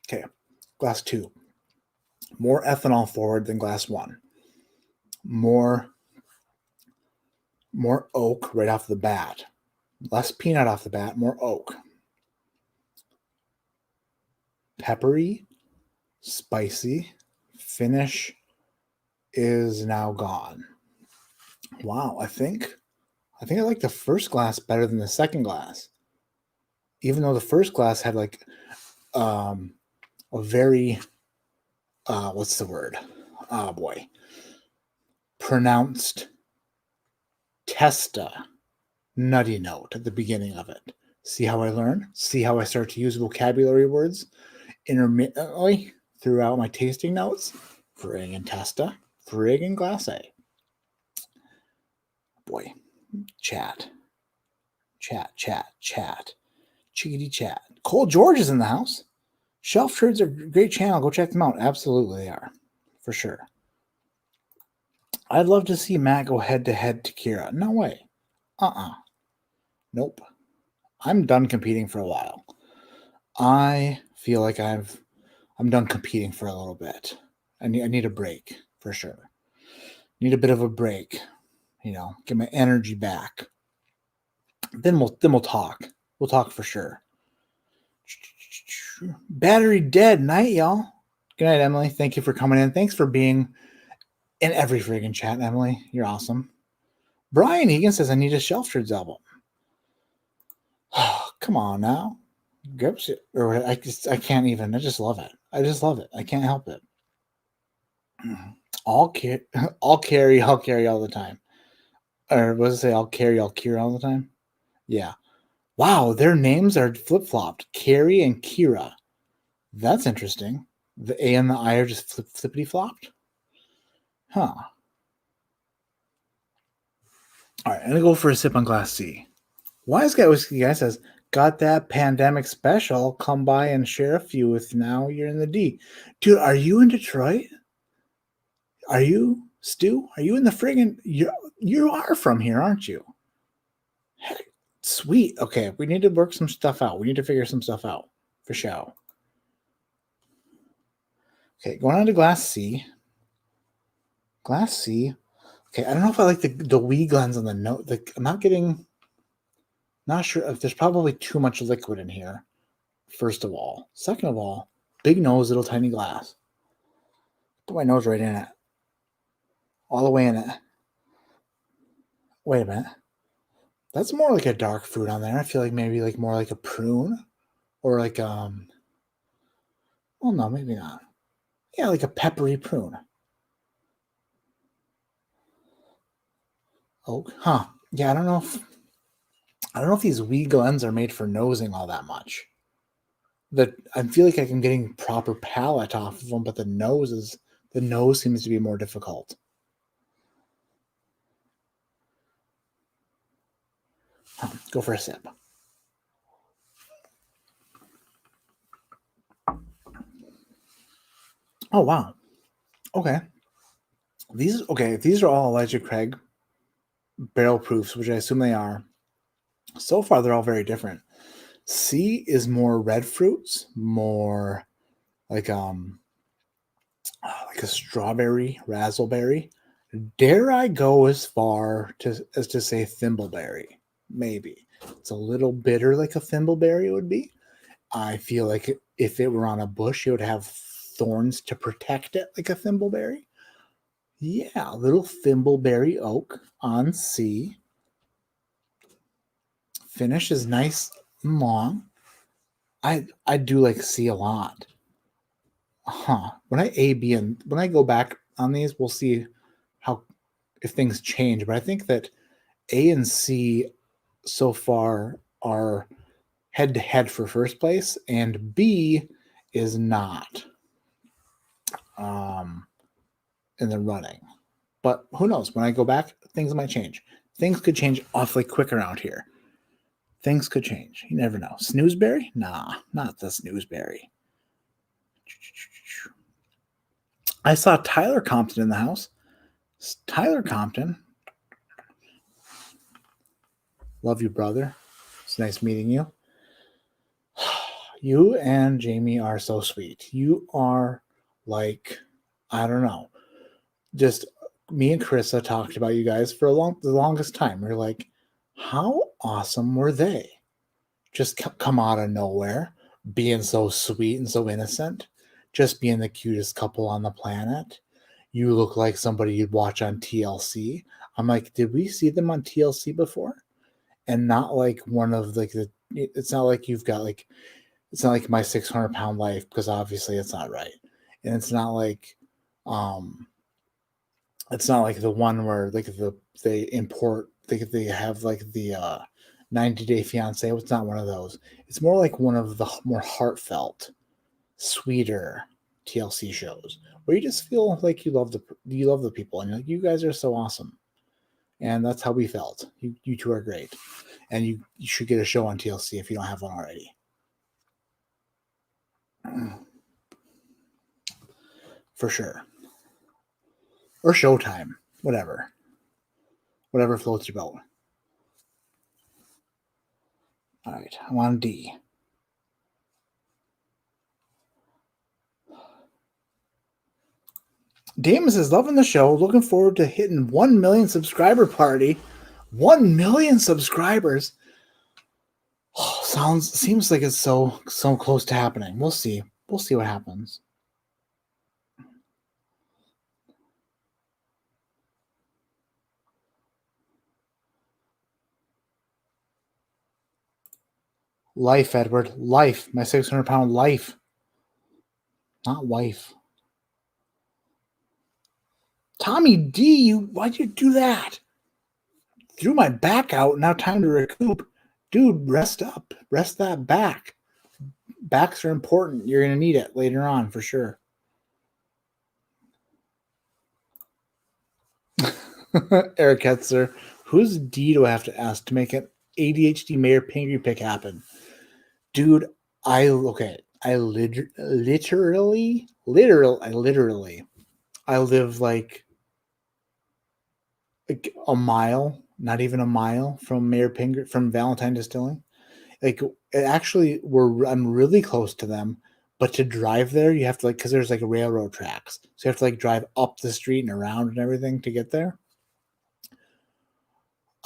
Okay, glass 2. More ethanol forward than glass 1. More oak right off the bat. Less peanut off the bat, more oak. Peppery, spicy. Finish is now gone. Wow, I think I like the first glass better than the second glass. Even though the first glass had like a very what's the word? Oh boy. Pronounced testa nutty note at the beginning of it. See how I learn? See how I start to use vocabulary words intermittently throughout my tasting notes? Frig and testa, frig and glace. Boy, chat. Chickadee chat. Cole George is in the house. Shelf Turds are a great channel. Go check them out. Absolutely, they are. For sure. I'd love to see Matt go head-to-head to Kira. No way. Nope. I'm done competing for a while. I feel like I'm done competing for a little bit. I need a break, for sure. Need a bit of a break. Get my energy back. Then we'll talk. We'll talk for sure. Battery dead night, y'all. Good night, Emily. Thank you for coming in. Thanks for being in every friggin' chat, Emily. You're awesome. Brian Egan says, I need a Shelf Turds album. Oh, come on now. I can't even. I just love it. I can't help it. I'll carry all the time. Or what does it say? I'll cure all the time? Yeah. Wow, their names are flip-flopped. Carrie and Kira. That's interesting. The A and the I are just flippity-flopped? Huh. All right, I'm going to go for a sip on Glass C. Wise Guy Whiskey Guy says, got that pandemic special. Come by and share a few with now you're in the D. Dude, are you in Detroit? Are you, Stu? Are you in the friggin'... You are from here, aren't you? Heck, sweet. Okay, we need to work some stuff out. We need to figure some stuff out. For sure. Okay, going on to Glass C. Glass C. Okay, I don't know if I like the wee glens on the note. I'm not sure if there's probably too much liquid in here, first of all. Second of all, big nose, little tiny glass. Put my nose right in it. All the way in it. Wait a minute. That's more like a dark fruit on there. I feel like maybe like more like a prune. Or like, well, no, maybe not. Yeah, like a peppery prune. Oh, huh. Yeah, I don't know if these wee glens are made for nosing all that much. I feel like I'm getting proper palate off of them, but the nose seems to be more difficult. Go for a sip. Oh wow. Okay. These are all Elijah Craig barrel proofs, which I assume they are. So far, they're all very different. C is more red fruits, more like a strawberry, razzleberry. Dare I go as far as to say thimbleberry? Maybe. It's a little bitter like a thimbleberry would be. I feel like if it were on a bush, it would have thorns to protect it like a thimbleberry. Yeah, a little thimbleberry oak on C. Finish is nice and long. I do like C a lot. When I go back on these, we'll see if things change. But I think that A and C so far are head-to-head for first place, and B is not in the running. But who knows? When I go back, things might change. Things could change awfully quick around here. Things could change. You never know. Snoozeberry? Nah, not the snoozeberry. I saw Tyler Compton in the house. Tyler Compton. Love you, brother. It's nice meeting you. You and Jamie are so sweet. You are like, I don't know. Just me and Carissa talked about you guys for the longest time. We're like, how awesome were they? Just come out of nowhere, being so sweet and so innocent, just being the cutest couple on the planet. You look like somebody you'd watch on TLC. I'm like, did we see them on TLC before? And not like one of like the. It's not like you've got like. It's not like My 600-Pound Life, because obviously it's not right, and it's not like, it's not like the one where like they import they have like the 90-Day Fiance. It's not one of those. It's more like one of the more heartfelt, sweeter TLC shows where you just feel like you love the people, and you're like, you guys are so awesome, and that's how we felt. You two are great, and you should get a show on TLC if you don't have one already. For sure. Or Showtime. Whatever floats your boat. All right, I'm on D. Damon says, loving the show. Looking forward to hitting 1 million subscriber party. 1 million subscribers. Oh, seems like it's so close to happening. We'll see. We'll see what happens. Life, Edward. Life. My 600-pound life. Not wife. Tommy D, why'd you do that? Threw my back out. Now time to recoup. Dude, rest up. Rest that back. Backs are important. You're going to need it later on for sure. Eric Hetzer, whose D do I have to ask to make an ADHD Mayor Pingree pick happen? Dude, I literally, I live like a mile, not even a mile from Mayor Pingree, from Valentine Distilling. Like, actually, I'm really close to them, but to drive there, you have to because there's like railroad tracks, so you have to drive up the street and around and everything to get there.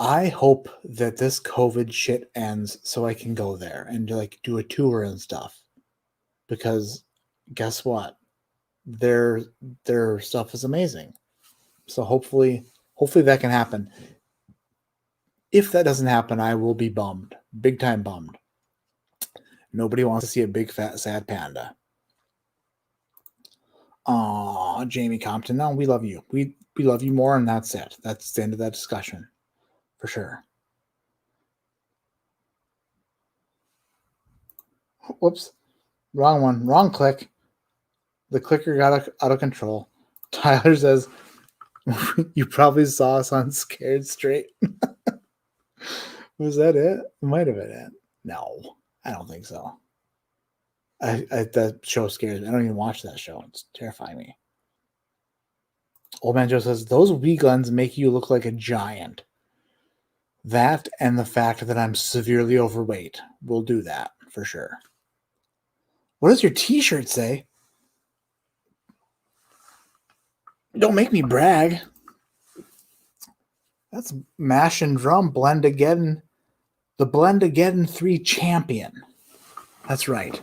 I hope that this COVID shit ends so I can go there and do a tour and stuff, because guess what? Their stuff is amazing. So hopefully that can happen. If that doesn't happen, I will be bummed, big time bummed. Nobody wants to see a big fat sad panda. Aw, Jamie Compton. No, we love you. We love you more, and that's it. That's the end of that discussion. For sure. Whoops. Wrong one. Wrong click. The clicker got out of control. Tyler says, you probably saw us on Scared Straight. Was that it? It might have been it. No, I don't think so. That show scares me. I don't even watch that show. It's terrifying me. Old Man Joe says, those wee guns make you look like a giant. That and the fact that I'm severely overweight will do that for sure. What does your t-shirt say? Don't make me brag. That's Mash and Drum Blendageddon. The Blendageddon 3 champion. That's right.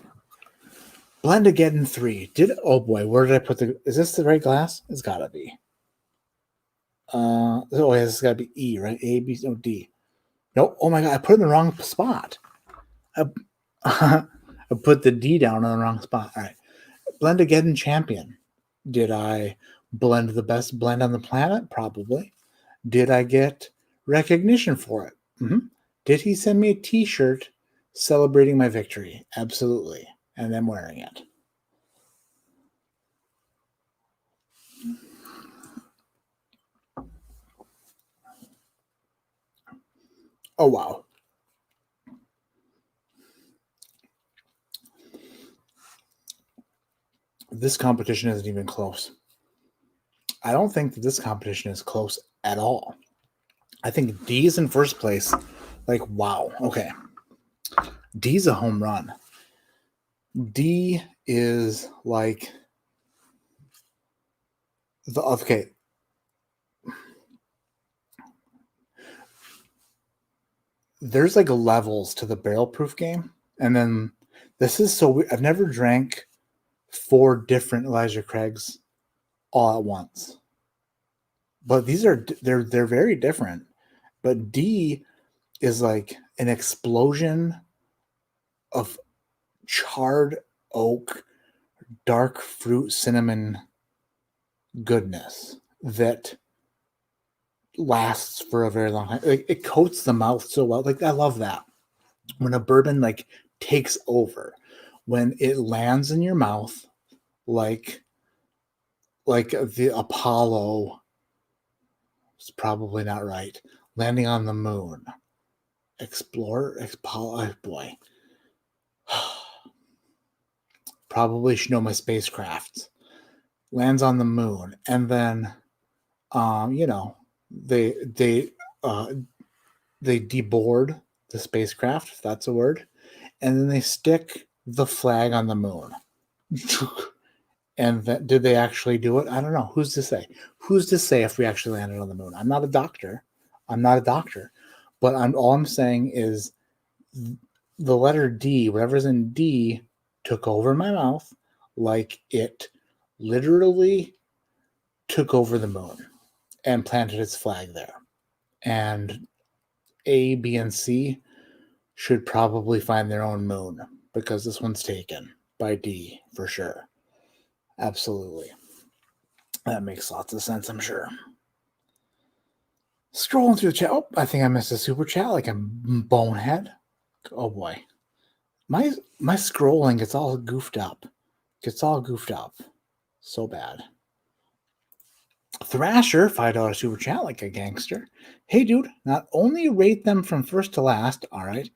Blendageddon 3. Oh boy, where did I put is this the right glass? It's gotta be. Oh yeah, this has gotta be E, right? A, B, no, D. No, oh my god, I put it in the wrong spot. I put the D down in the wrong spot. All right. Blendageddon champion. Did I blend the best blend on the planet? Probably. Did I get recognition for it? Mm-hmm. Did he send me a t-shirt Celebrating my victory. Absolutely. And I'm wearing it. Oh, wow. This competition isn't even close. I don't think that this competition is close at all. I think D is in first place. Like, wow. Okay. D's a home run. D is like the okay. There's like levels to the barrel proof game, and then this is so weird. I've never drank 4 different Elijah Craigs all at once, but they're very different. But D is like an explosion of charred oak, dark fruit, cinnamon goodness that lasts for a very long time. Like, it coats the mouth so well. Like, I love that when a bourbon like takes over, when it lands in your mouth like the Apollo. It's probably not right. Landing on the moon. Explorer, Apollo, oh boy. Probably should know my spacecraft. Lands on the moon, and then, they deboard the spacecraft, if that's a word, and then they stick the flag on the moon. And did they actually do it? I don't know. Who's to say? Who's to say if we actually landed on the moon? I'm not a doctor. But all I'm saying is the letter D, whatever's in D, took over my mouth like it literally took over the moon and planted its flag there. And A, B, and C should probably find their own moon, because this one's taken by D for sure. Absolutely. That makes lots of sense, I'm sure. Scrolling through the chat. Oh, I think I missed a super chat like a bonehead. Oh boy. My scrolling gets all goofed up. So bad. Thrasher, $5 super chat like a gangster. Hey dude, not only rate them from first to last, all right,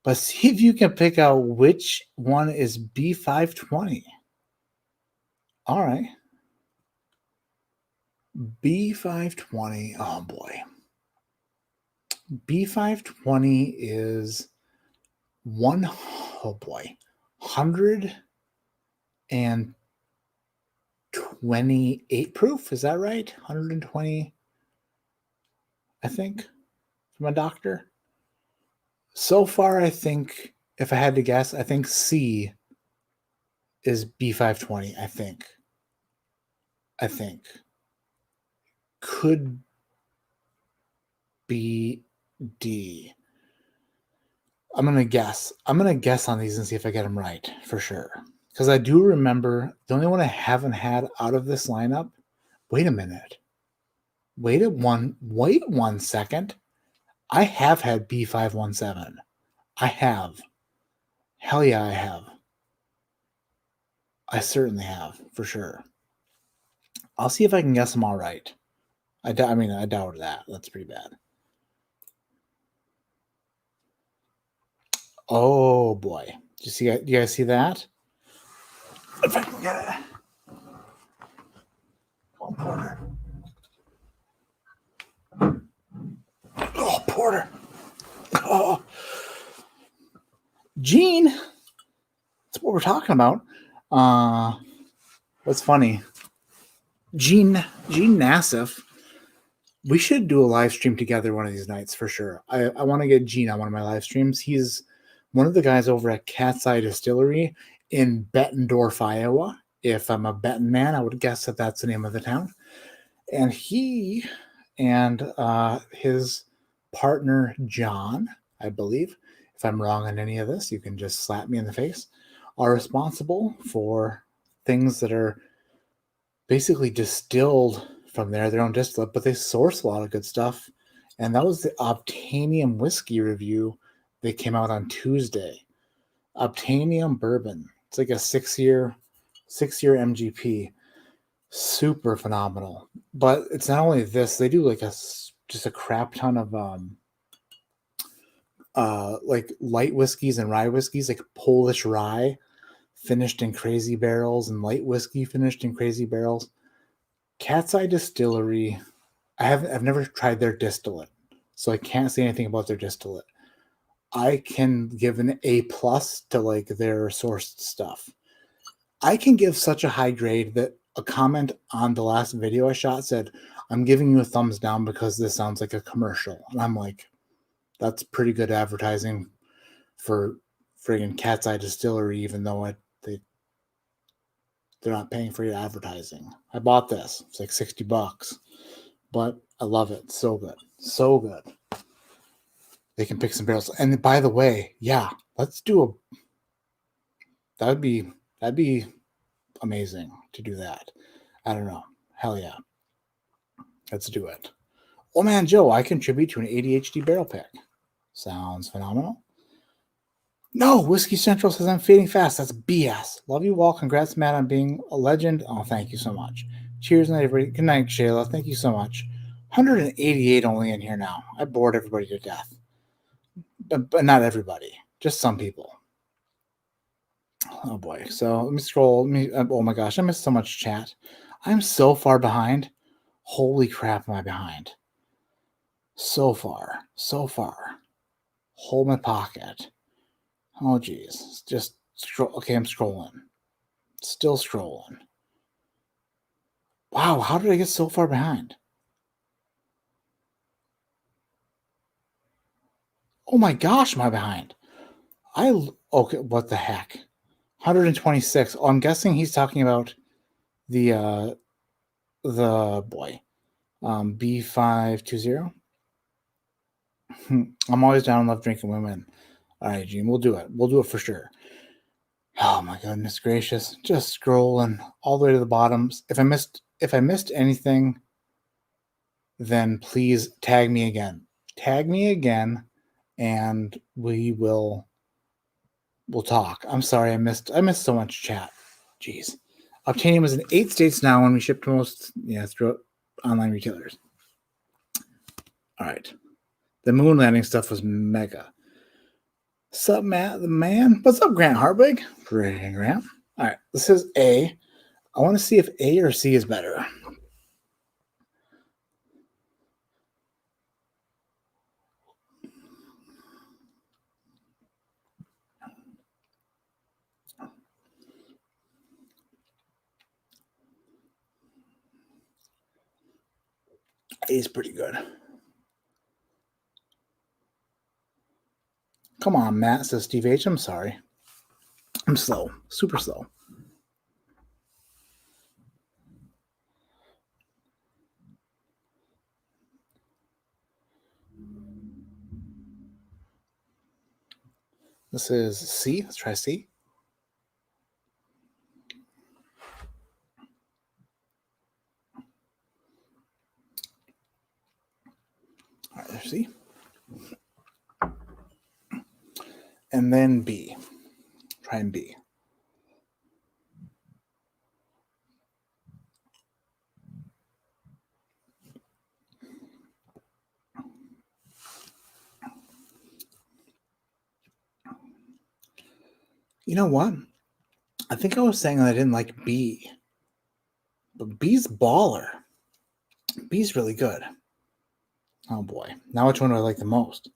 but see if you can pick out which one is B520. All right. B520. Oh boy. B520 is 128 proof. Is that right? 120, I think, from a doctor. So far, I think, if I had to guess, I think C is B520. I think. Could be D. I'm going to guess on these and see if I get them right for sure. Because I do remember the only one I haven't had out of this lineup. Wait a minute. Wait one second. I have had B517. I have. Hell yeah, I have. I certainly have, for sure. I'll see if I can guess them all right. I doubt that. That's pretty bad. Oh boy. Do you guys see that? If I can get it. Oh, Porter. Oh, Porter. Oh. Gene. That's what we're talking about. What's funny? Gene Nassif. We should do a live stream together one of these nights for sure. I want to get Gene on one of my live streams. He's one of the guys over at Cat's Eye Distillery in Bettendorf, Iowa. If I'm a betting man, I would guess that that's the name of the town. And he and his partner, John, I believe, if I'm wrong on any of this, you can just slap me in the face, are responsible for things that are basically distilled from their own distillate, but they source a lot of good stuff. And that was the Obtanium whiskey review They came out on Tuesday. Obtainium bourbon. It's like a 6-year MGP. Super phenomenal. But it's not only this, they do like just a crap ton of like light whiskeys and rye whiskeys, like Polish rye finished in crazy barrels and light whiskey finished in crazy barrels. Cat's Eye Distillery, I've never tried their distillate, so I can't say anything about their distillate. I can give an A+ to like their sourced stuff. I can give such a high grade that a comment on the last video I shot said, "I'm giving you a thumbs down because this sounds like a commercial." And I'm like, that's pretty good advertising for friggin' Cat's Eye Distillery, even though they're not paying for your advertising. I bought this. It's like $60, but I love it. So good. So good. They can pick some barrels. And by the way, yeah, let's do that'd be amazing to do that. I don't know. Hell yeah. Let's do it. Oh man, Joe, I contribute to an ADHD barrel pick. Sounds phenomenal. No, Whiskey Central says I'm fading fast. That's BS. Love you all. Congrats, Matt, on being a legend. Oh, thank you so much. Cheers, night, everybody. Good night, Shayla. Thank you so much. 188 only in here now. I bored everybody to death. But not everybody. Just some people. Oh boy. So let me scroll. Oh my gosh, I missed so much chat. I'm so far behind. Holy crap, am I behind? So far. Hold my pocket. Oh geez. Just scroll. Okay, I'm scrolling. Still scrolling. Wow, how did I get so far behind? Oh my gosh, am I behind? Okay, what the heck? 126. Oh, I'm guessing he's talking about the boy. B520. I'm always down and love drinking women. All right, Gene, we'll do it. We'll do it for sure. Oh my goodness gracious. Just scrolling all the way to the bottom. If I missed anything, then please tag me again. Tag me again and we'll talk. I'm sorry I missed so much chat. Jeez. Obtainium is in 8 states now when we ship to most through online retailers. All right. The moon landing stuff was mega. Sup, Matt the man? What's up, Grant Hartwig? Great, Grant. All right, this is A. I want to see if A or C is better. A is pretty good. Come on, Matt, says Steve H. I'm sorry. I'm slow. Super slow. This is C. Let's try C. All right, there's C. And then B. Try and B. You know what? I think I was saying that I didn't like B. But B's baller. B's really good. Oh boy. Now which one do I like the most?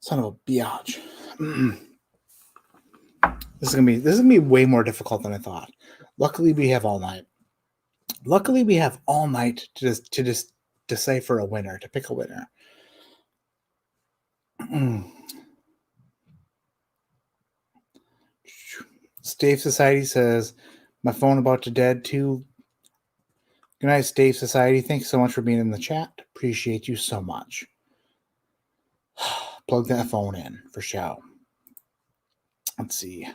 Son of a biatch. This is gonna be way more difficult than I thought. Luckily we have all night. To just decipher a winner, to pick a winner. Stave Society says, my phone about to dead too. Good night, Stave Society. Thanks so much for being in the chat. Appreciate you so much. Plug that phone in for show. Let's see.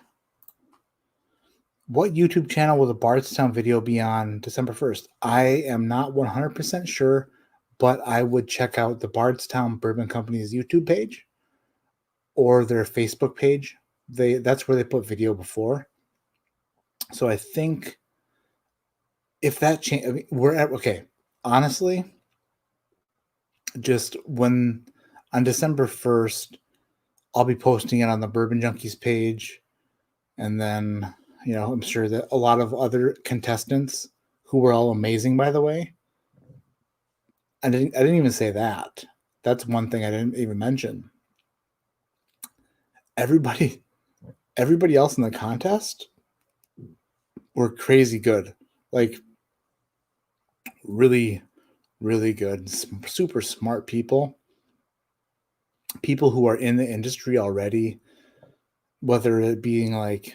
What YouTube channel will the Bardstown video be on December 1st? I am not 100% sure, but I would check out the Bardstown Bourbon Company's YouTube page. or their Facebook page. That's where they put video before. So I think if that change, I mean, we're at, okay. Honestly, just when on December 1st, I'll be posting it on the Bourbon Junkies page, and then I'm sure that a lot of other contestants who were all amazing, by the way. I didn't even say that. That's one thing I didn't even mention. Everybody else in the contest were crazy good. Like really, really good, super smart people who are in the industry already, whether it being like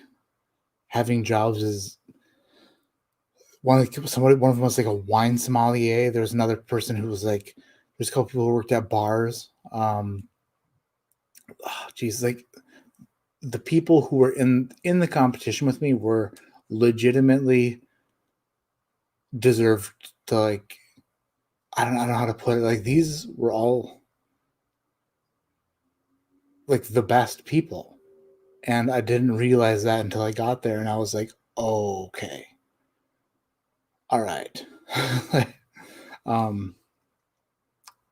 having jobs as one of them was like a wine sommelier. There's another person who was like, there's a couple people who worked at bars. Like the people who were in the competition with me were legitimately deserved to, like, I don't know how to put it. Like, these were all like the best people. And I didn't realize that until I got there, and I was like, oh, okay. All right.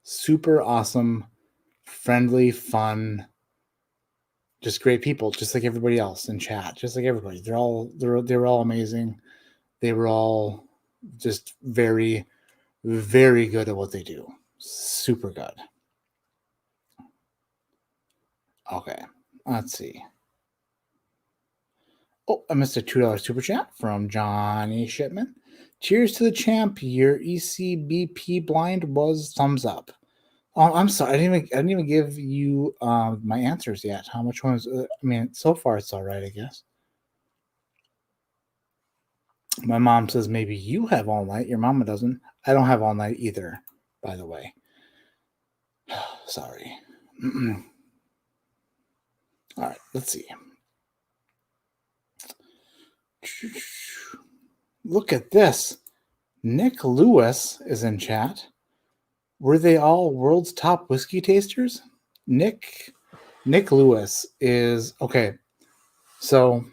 Super awesome, friendly, fun, just great people, just like everybody else in chat, just like everybody. They were all amazing. They were all just very, very good at what they do. Super good. Okay, let's see. Oh, I missed a $2 super chat from Johnny Shipman. Cheers to the champ. Your ECBP blind was thumbs up. Oh, I'm sorry. I didn't even give you my answers yet. How much one is? I mean, so far it's all right, I guess. My mom says maybe you have all night. Your mama doesn't. I don't have all night either, by the way. Sorry. All right, let's see. Look at this. Nick Lewis is in chat. Were they all world's top whiskey tasters? Nick Lewis is okay. So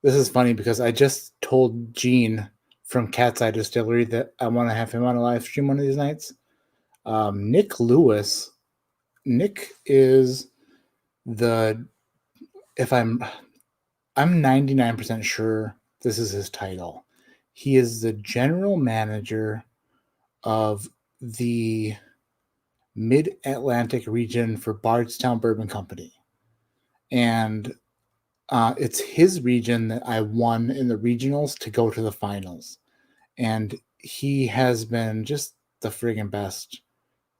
this is funny because I just told Gene from Cat's Eye Distillery that I want to have him on a live stream one of these nights. Nick Lewis. Nick is I'm 99% sure this is his title. He is the general manager of the Mid-Atlantic region for Bardstown Bourbon Company. And it's his region that I won in the regionals to go to the finals. And he has been just the friggin' best.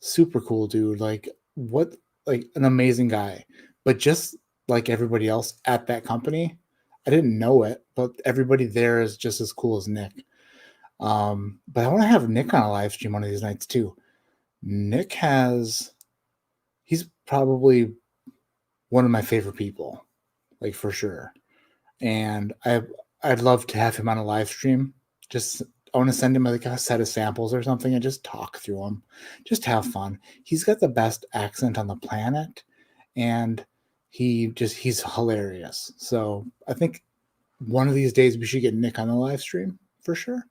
Super cool dude. Like an amazing guy. But just like everybody else at that company, I didn't know it, but everybody there is just as cool as Nick. But I want to have Nick on a live stream one of these nights too. Nick he's probably one of my favorite people, like for sure. And I'd love to have him on a live stream. I want to send him like a set of samples or something and just talk through them, just have fun. He's got the best accent on the planet, and he's hilarious. So I think one of these days we should get Nick on the live stream for sure.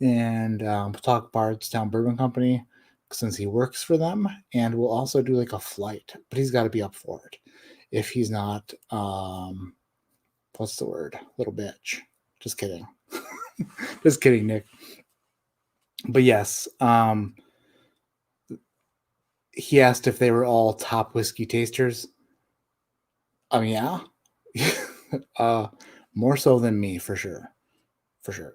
And we'll talk Bardstown Bourbon Company since he works for them, and we'll also do like a flight, but he's got to be up for it. If he's not, what's the word? Little bitch. Just kidding. Just kidding, Nick. But yes, he asked if they were all top whiskey tasters. I mean, yeah. More so than me, for sure. For sure.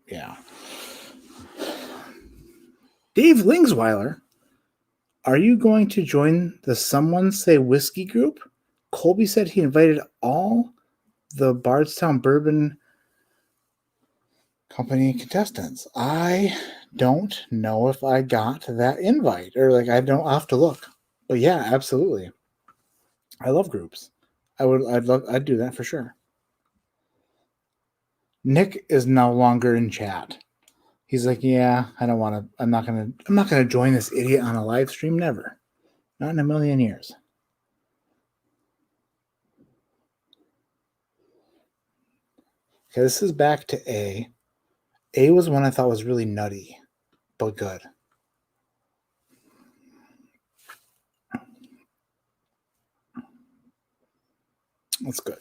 Yeah. Dave Lingsweiler, are you going to join the Someone Say Whiskey group? Colby said he invited all the Bardstown Bourbon Company contestants. I don't know if I got that invite, or like I'll have to look. But yeah, absolutely. I love groups. I'd do that for sure. Nick is no longer in chat. He's like, yeah, I don't want to. I'm not gonna join this idiot on a live stream. Never, not in a million years. Okay, this is back to A. A was one I thought was really nutty, but good. That's good.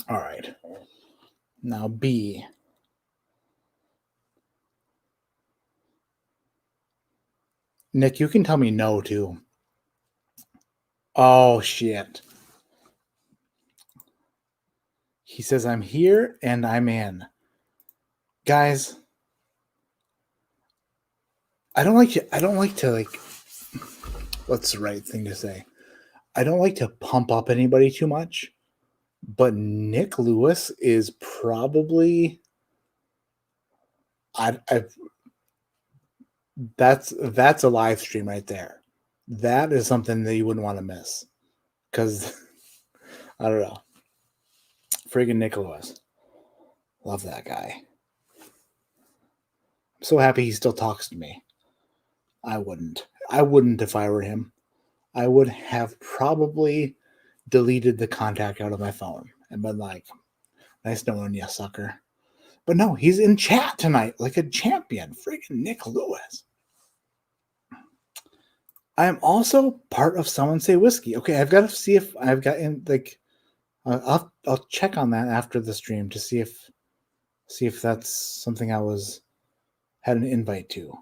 All right. Now B. Nick, you can tell me no too. Oh shit. He says I'm here and I'm in. Guys, I don't like to what's the right thing to say? I don't like to pump up anybody too much, but Nick Lewis is probably that's a live stream right there. That is something that you wouldn't want to miss. Because I don't know. Friggin' Nick Lewis. Love that guy. I'm so happy he still talks to me. I wouldn't if I were him. I would have probably deleted the contact out of my phone and been like, nice knowing you, sucker. But no, he's in chat tonight like a champion. Friggin' Nick Lewis. I am also part of Someone Say Whiskey. Okay, I've got to see if I've got in like I'll check on that after the stream to see if that's something I had an invite to.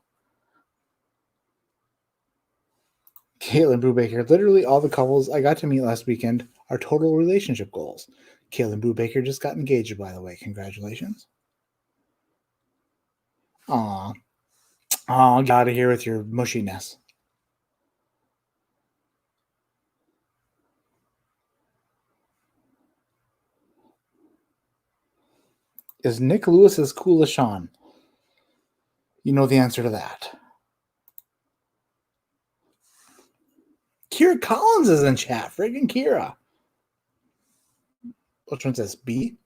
Caitlin Brubaker, literally all the couples I got to meet last weekend are total relationship goals. Caitlin Brubaker just got engaged, by the way. Congratulations. Aw. Aw, get out of here with your mushiness. Is Nick Lewis as cool as Sean? You know the answer to that. Kira Collins is in chat. Friggin' Kira. Which one says B?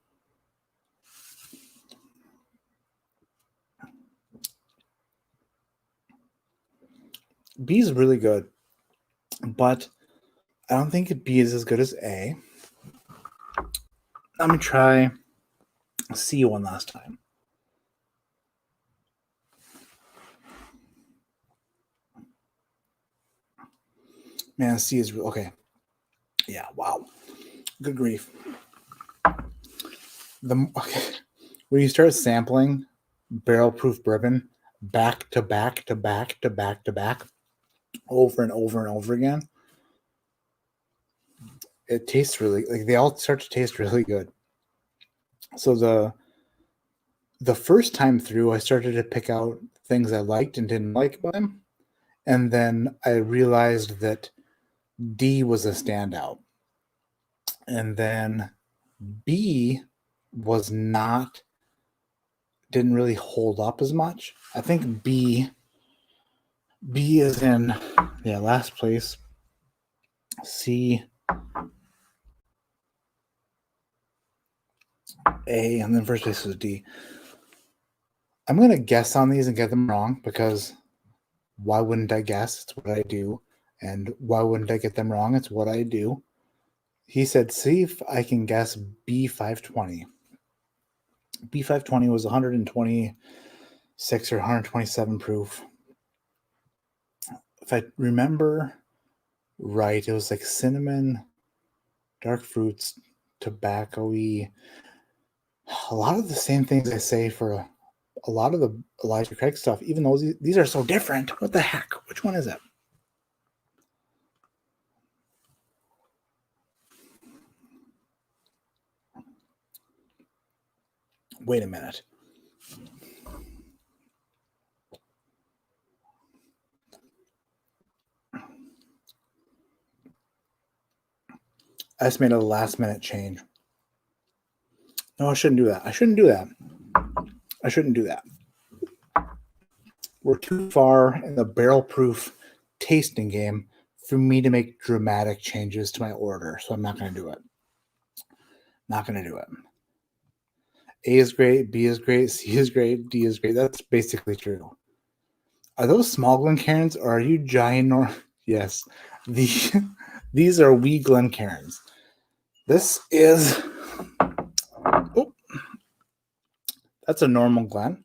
B is really good, but I don't think B is as good as A. Let me try C one last time. Man, C is real. Okay. Yeah, wow. Good grief. When you start sampling barrel-proof bourbon back to back to back to back to back over and over and over again, it tastes really like they all start to taste really good. So the first time through, I started to pick out things I liked and didn't like about them, and then I realized that D was a standout, and then B was not. Didn't really hold up as much. I think B is in last place. C, A, and then first place is D. I'm gonna guess on these and get them wrong because why wouldn't I guess? It's what I do. And why wouldn't I get them wrong? It's what I do. He said, see if I can guess B520. B520 was 126 or 127 proof. If I remember right, it was like cinnamon, dark fruits, tobacco-y. A lot of the same things I say for a lot of the Elijah Craig stuff, even though these are so different. What the heck? Which one is it? Wait a minute. I just made a last minute change. No, I shouldn't do that. I shouldn't do that. We're too far in the barrel proof tasting game for me to make dramatic changes to my order. So I'm not going to do it. A is great, B is great, C is great, D is great. That's basically true. Are those small glencairns or are you giant? Yes, these are wee glencairns. This is, oh, that's a normal glen.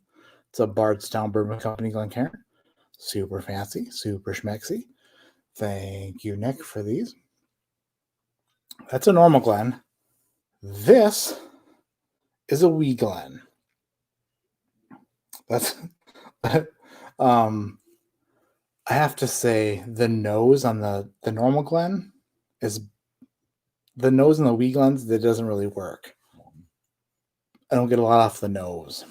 It's a Bardstown Bourbon Company glencairn. Super fancy, super schmexy. Thank you, Nick, for these. That's a normal glen. This is a wee glen. That's I have to say the nose on the normal glen is the nose in the wee glens that doesn't really work. I don't get a lot off the nose.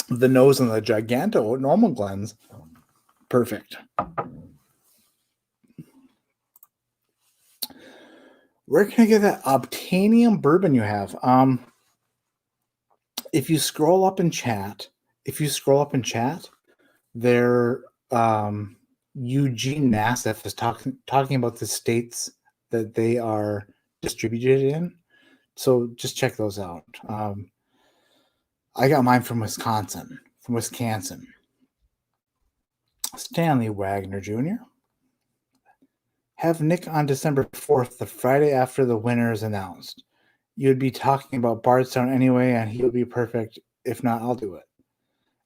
The nose on the giganto normal glens, perfect. Where can I get that obtainium bourbon you have? If you scroll up in chat, there Eugene Nassif is talking about the states that they are distributed in. So just check those out. I got mine from Wisconsin. Stanley Wagner Jr. Have Nick on December 4th, the Friday after the winner is announced. You'd be talking about Bardstown anyway, and he'll be perfect. If not, I'll do it.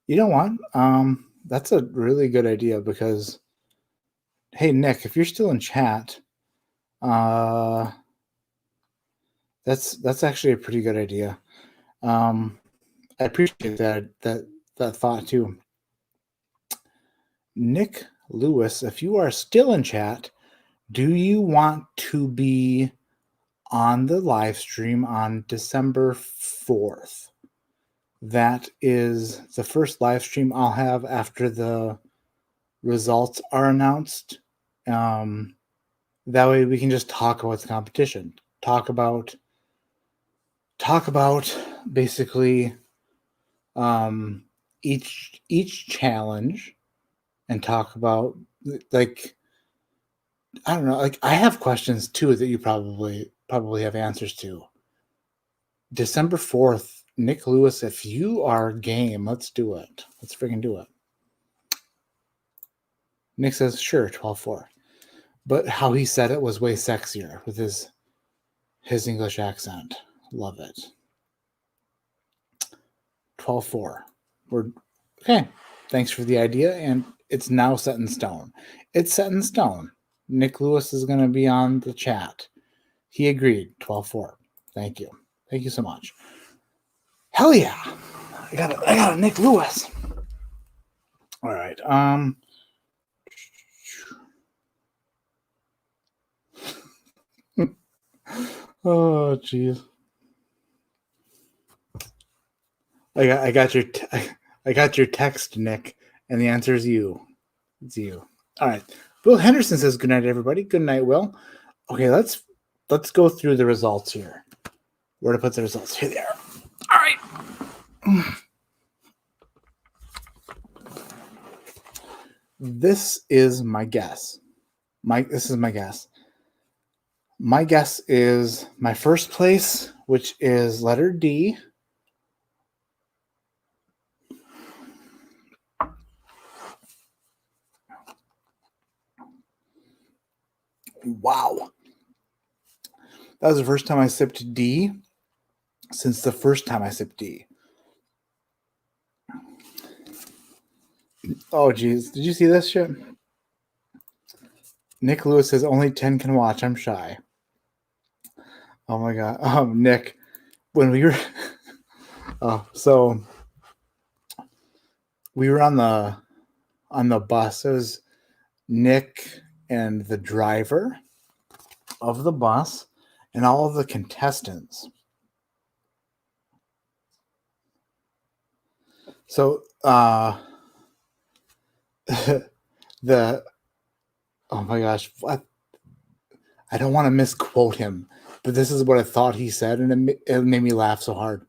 You know what? That's a really good idea because, hey, Nick, if you're still in chat, that's actually a pretty good idea. I appreciate that thought too. Nick Lewis, if you are still in chat, do you want to be on the live stream on December 4th? That is the first live stream I'll have after the results are announced. That way we can just talk about the competition. Talk about basically each challenge and talk about, like, I don't know, like I have questions too that you probably have answers to. December 4th, Nick Lewis, if you are game, let's do it. Let's freaking do it. Nick says, sure, 12-4. But how he said it was way sexier with his English accent. Love it. 12-4. We're okay. Thanks for the idea, and it's now set in stone. It's set in stone. Nick Lewis is going to be on the chat. He agreed. 12-4. Thank you. Thank you so much. Hell yeah. I got a Nick Lewis. All right. Oh, jeez. I got your text, Nick, and the answer is you. It's you. All right. Will Henderson says good night, everybody. Good night, Will. Okay, let's go through the results here. Where to put the results? Here they are. All right. This is my guess. This is my guess. My guess is my first place, which is letter D. Wow. That was the first time I sipped D since the first time I sipped D. Oh, geez. Did you see this shit? Nick Lewis says only 10 can watch. I'm shy. Oh, my God. Nick, when we were... so we were on the bus. It was Nick and the driver of the bus and all of the contestants. So oh my gosh, what? I don't want to misquote him, but this is what I thought he said, and it made me laugh so hard.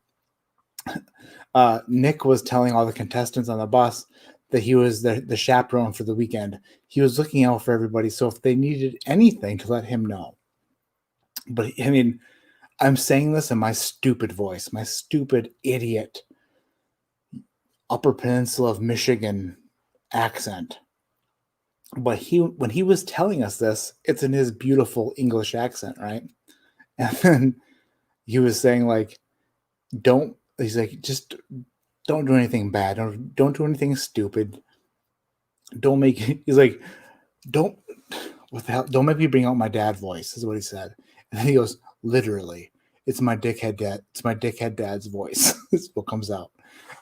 Nick was telling all the contestants on the bus that he was the chaperone for the weekend. He was looking out for everybody, so if they needed anything, to let him know. But I mean, I'm saying this in my stupid voice, my stupid idiot Upper Peninsula of Michigan accent. But when he was telling us this, it's in his beautiful English accent, right? And then he was saying like, just don't do anything bad. Don't do anything stupid. He's like, don't, what the hell? Don't make me bring out my dad voice, is what he said. And then he goes, literally, it's my dickhead dad's voice. Is what comes out.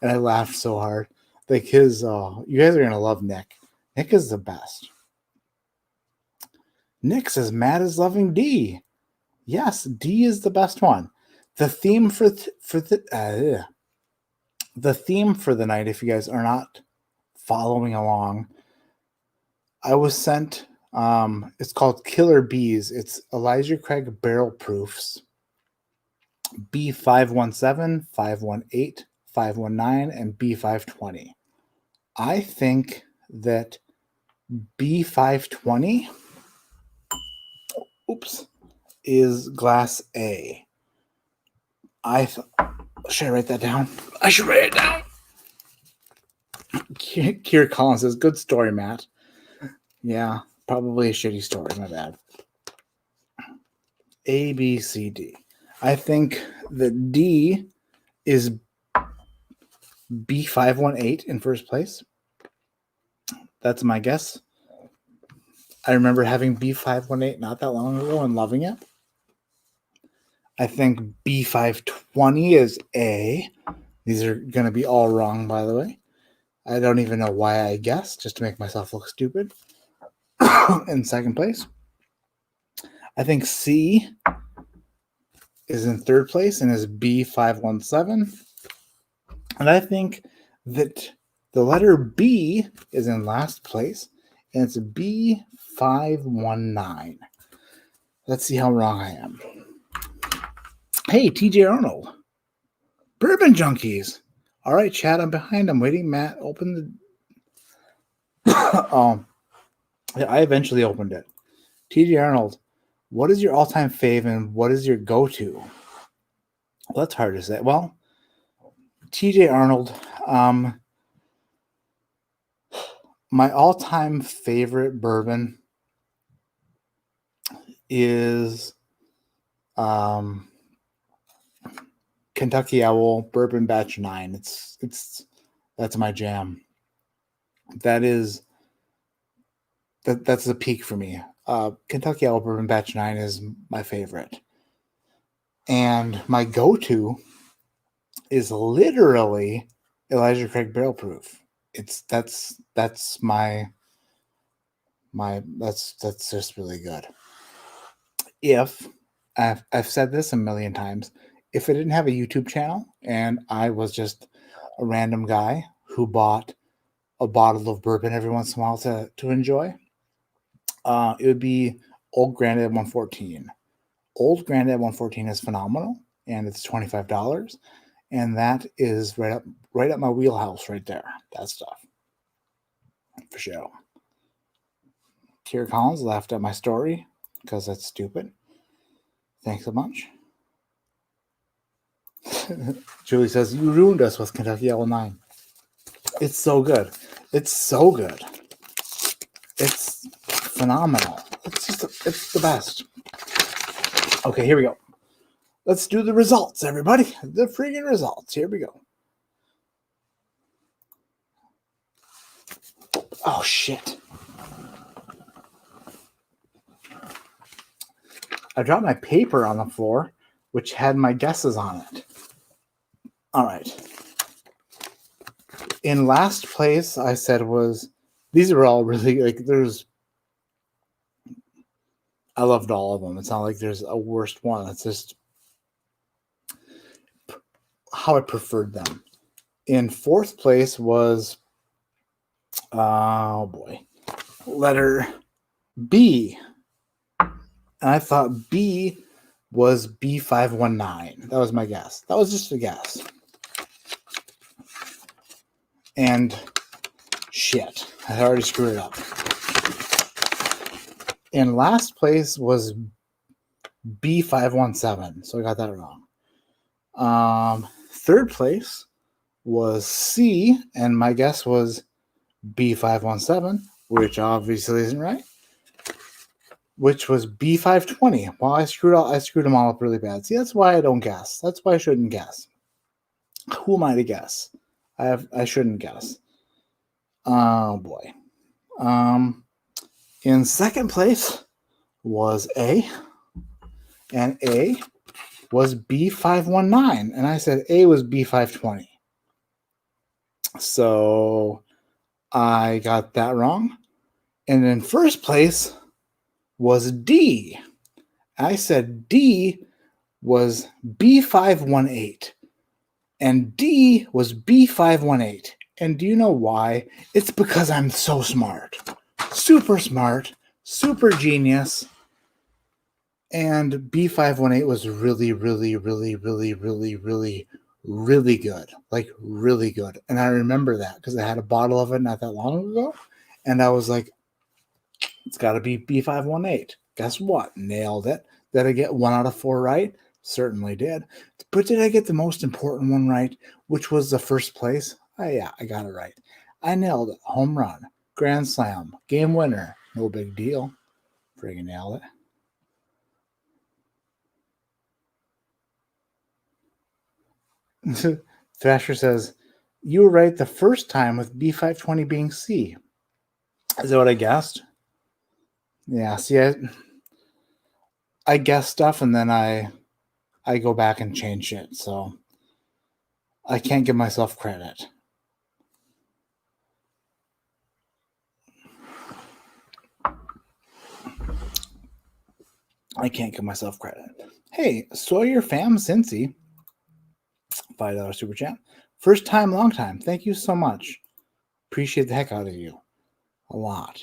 And I laughed so hard. Like you guys are going to love Nick. Nick is the best. Nick's as mad as loving D. Yes, D is the best one. The theme for the theme for the night, if you guys are not following along, I was sent. It's called Killer Bees. It's Elijah Craig Barrel Proofs. B517, 518, 519, and B520. I think that B520 is glass A. Should I write that down? I should write it down. Kier Collins says, good story, Matt. Yeah, probably a shitty story. My bad. A, B, C, D. I think that D is B518 in first place. That's my guess. I remember having B518 not that long ago and loving it. I think B520 is A. These are going to be all wrong, by the way. I don't even know why I guessed, just to make myself look stupid. In second place. I think C is in third place and is B517. And I think that the letter B is in last place and it's B519. Let's see how wrong I am. Hey, TJ Arnold. Bourbon Junkies. All right, Chad, I'm behind. I'm waiting. Matt, open the... yeah, I eventually opened it. TJ Arnold, what is your all-time fave and what is your go-to? Well, that's hard to say. Well, TJ Arnold, my all-time favorite bourbon is Kentucky Owl Bourbon Batch 9. That's my jam. That's the peak for me. Kentucky Owl Bourbon Batch 9 is my favorite. And my go-to is literally Elijah Craig Barrel Proof. That's just really good. If I've said this a million times, if I didn't have a YouTube channel and I was just a random guy who bought a bottle of bourbon every once in a while to enjoy, it would be Old Granddad 114. Old Granddad 114 is phenomenal, and it's $25, and that is right up my wheelhouse right there. That stuff, for sure. Kier Collins laughed at my story because that's stupid. Thanks so much. Julie says, you ruined us with Kentucky Owl 9. It's so good. It's so good. It's phenomenal. It's the best. Okay, here we go. Let's do the results, everybody. The freaking results. Here we go. Oh, shit. I dropped my paper on the floor, which had my guesses on it. All right. In last place, I said these are all really, I loved all of them. It's not like there's a worst one. It's just how I preferred them. In fourth place was, letter B. And I thought B was B519. That was my guess. That was just a guess. And shit, I already screwed it up. In last place was B517. So I got that wrong. Third place was C, and my guess was B517, which obviously isn't right. Which was B520. Well, I screwed them all up really bad. See, that's why I don't guess. That's why I shouldn't guess. Who am I to guess? I shouldn't guess. Oh boy. In second place was A, and A was B519, and I said A was B520. So I got that wrong. And in first place was D. I said D was B518, and D was B518. And do you know why? It's because I'm so smart. Super smart, super genius. And B518 was really, really, really, really, really, really, really good. Like, really good. And I remember that because I had a bottle of it not that long ago. And I was like, it's got to be B518. Guess what? Nailed it. Did I get 1 out of 4 right? Certainly did. But did I get the most important one right, which was the first place? Oh, yeah, I got it right. I nailed it. Home run, grand slam, game winner. No big deal. Friggin' nailed it. Thrasher says, you were right the first time with B520 being C. Is that what I guessed? Yeah, see, I guess stuff and then I go back and change it. So I can't give myself credit. I can't give myself credit. Hey, Sawyer Fam Cincy, $5 super chat. First time, long time. Thank you so much. Appreciate the heck out of you. A lot.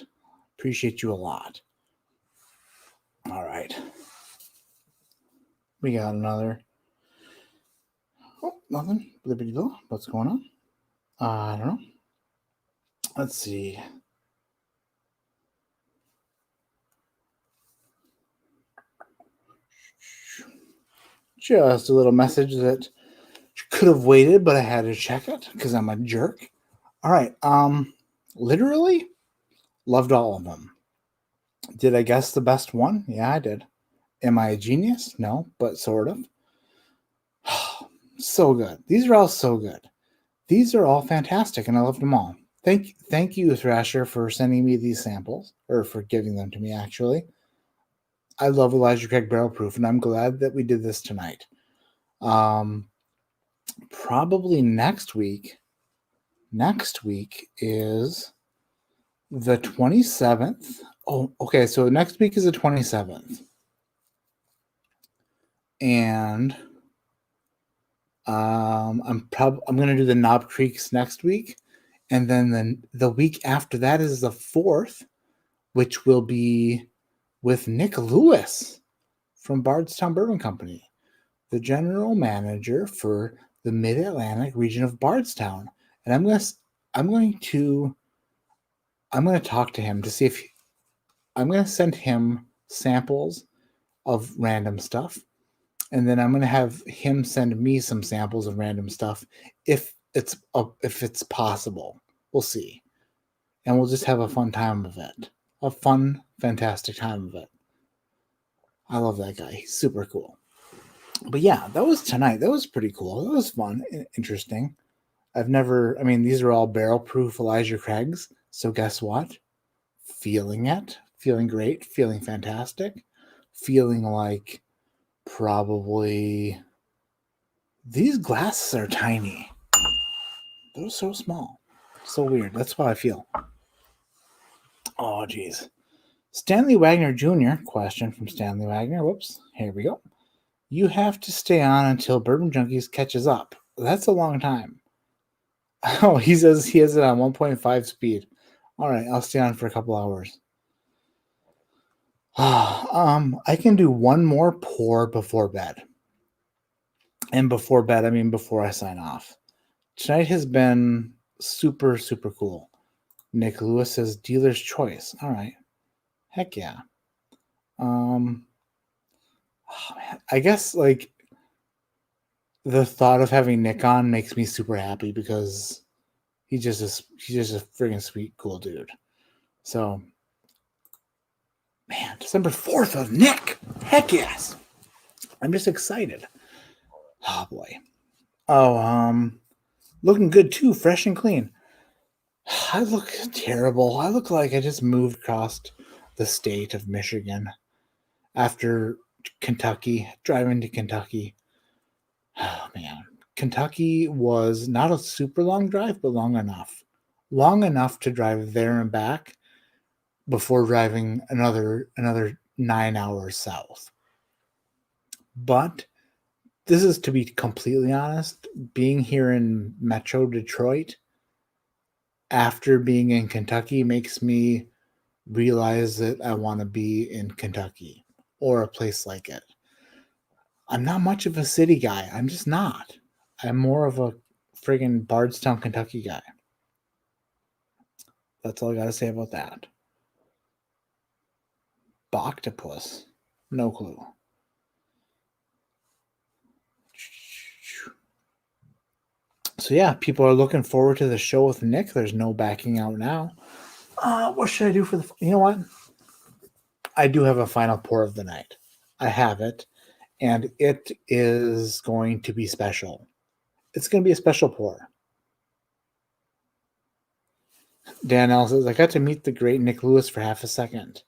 Appreciate you a lot. All right. We got another. Oh, nothing. What's going on? I don't know. Let's see. Just a little message that could have waited, but I had to check it because I'm a jerk. All right. Literally loved all of them. Did I guess the best one? Yeah, I did. Am I a genius? No, but sort of. So good. These are all so good. These are all fantastic, and I loved them all. Thank you, Thrasher, for sending me these samples, or for giving them to me, actually. I love Elijah Craig Barrel Proof, and I'm glad that we did this tonight. Probably next week. Next week is the 27th. Oh, okay. So next week is the 27th. And I'm gonna do the Knob Creeks next week. And then the week after that is the 4th, which will be with Nick Lewis from Bardstown Bourbon Company, the general manager for the Mid-Atlantic region of Bardstown. And I'm going to talk to him to see if I'm going to send him samples of random stuff, and then I'm going to have him send me some samples of random stuff if it's possible. We'll see. And we'll just have a fun time of it. A fun, fantastic time of it. I love that guy. He's super cool. But yeah, that was tonight. That was pretty cool. That was fun and interesting. These are all barrel proof Elijah Craigs. So guess what? Feeling it. Feeling great. Feeling fantastic. Feeling like probably these glasses are tiny. They're so small. So weird. That's how I feel. Oh, geez. Stanley Wagner Jr. Question from Stanley Wagner. Whoops. Here we go. You have to stay on until Bourbon Junkies catches up. That's a long time. Oh, he says he has it on 1.5 speed. All right, I'll stay on for a couple hours. I can do one more pour before bed. And before bed, I mean before I sign off. Tonight has been super, super cool. Nick Lewis says dealer's choice. All right. Heck yeah. Oh man, I guess like the thought of having Nick on makes me super happy because he's just a friggin' sweet, cool dude. So, man, December 4th of Nick. Heck yes. I'm just excited. Oh boy. Oh, looking good too, fresh and clean. I look terrible. I look like I just moved across the state of Michigan after Kentucky, driving to Kentucky. Oh man. Kentucky was not a super long drive, but long enough. Long enough to drive there and back before driving another 9 hours south. But this is, to be completely honest, being here in Metro Detroit after being in Kentucky makes me realize that I want to be in Kentucky or a place like it. I'm not much of a city guy. I'm just not. I'm more of a friggin' Bardstown, Kentucky guy. That's all I got to say about that. Octopus. No clue. So yeah, people are looking forward to the show with Nick. There's no backing out now. What should I do for the? You know what? I do have a final pour of the night. I have it, and it is going to be special. It's going to be a special pour. Dan L says, I got to meet the great Nick Lewis for half a second.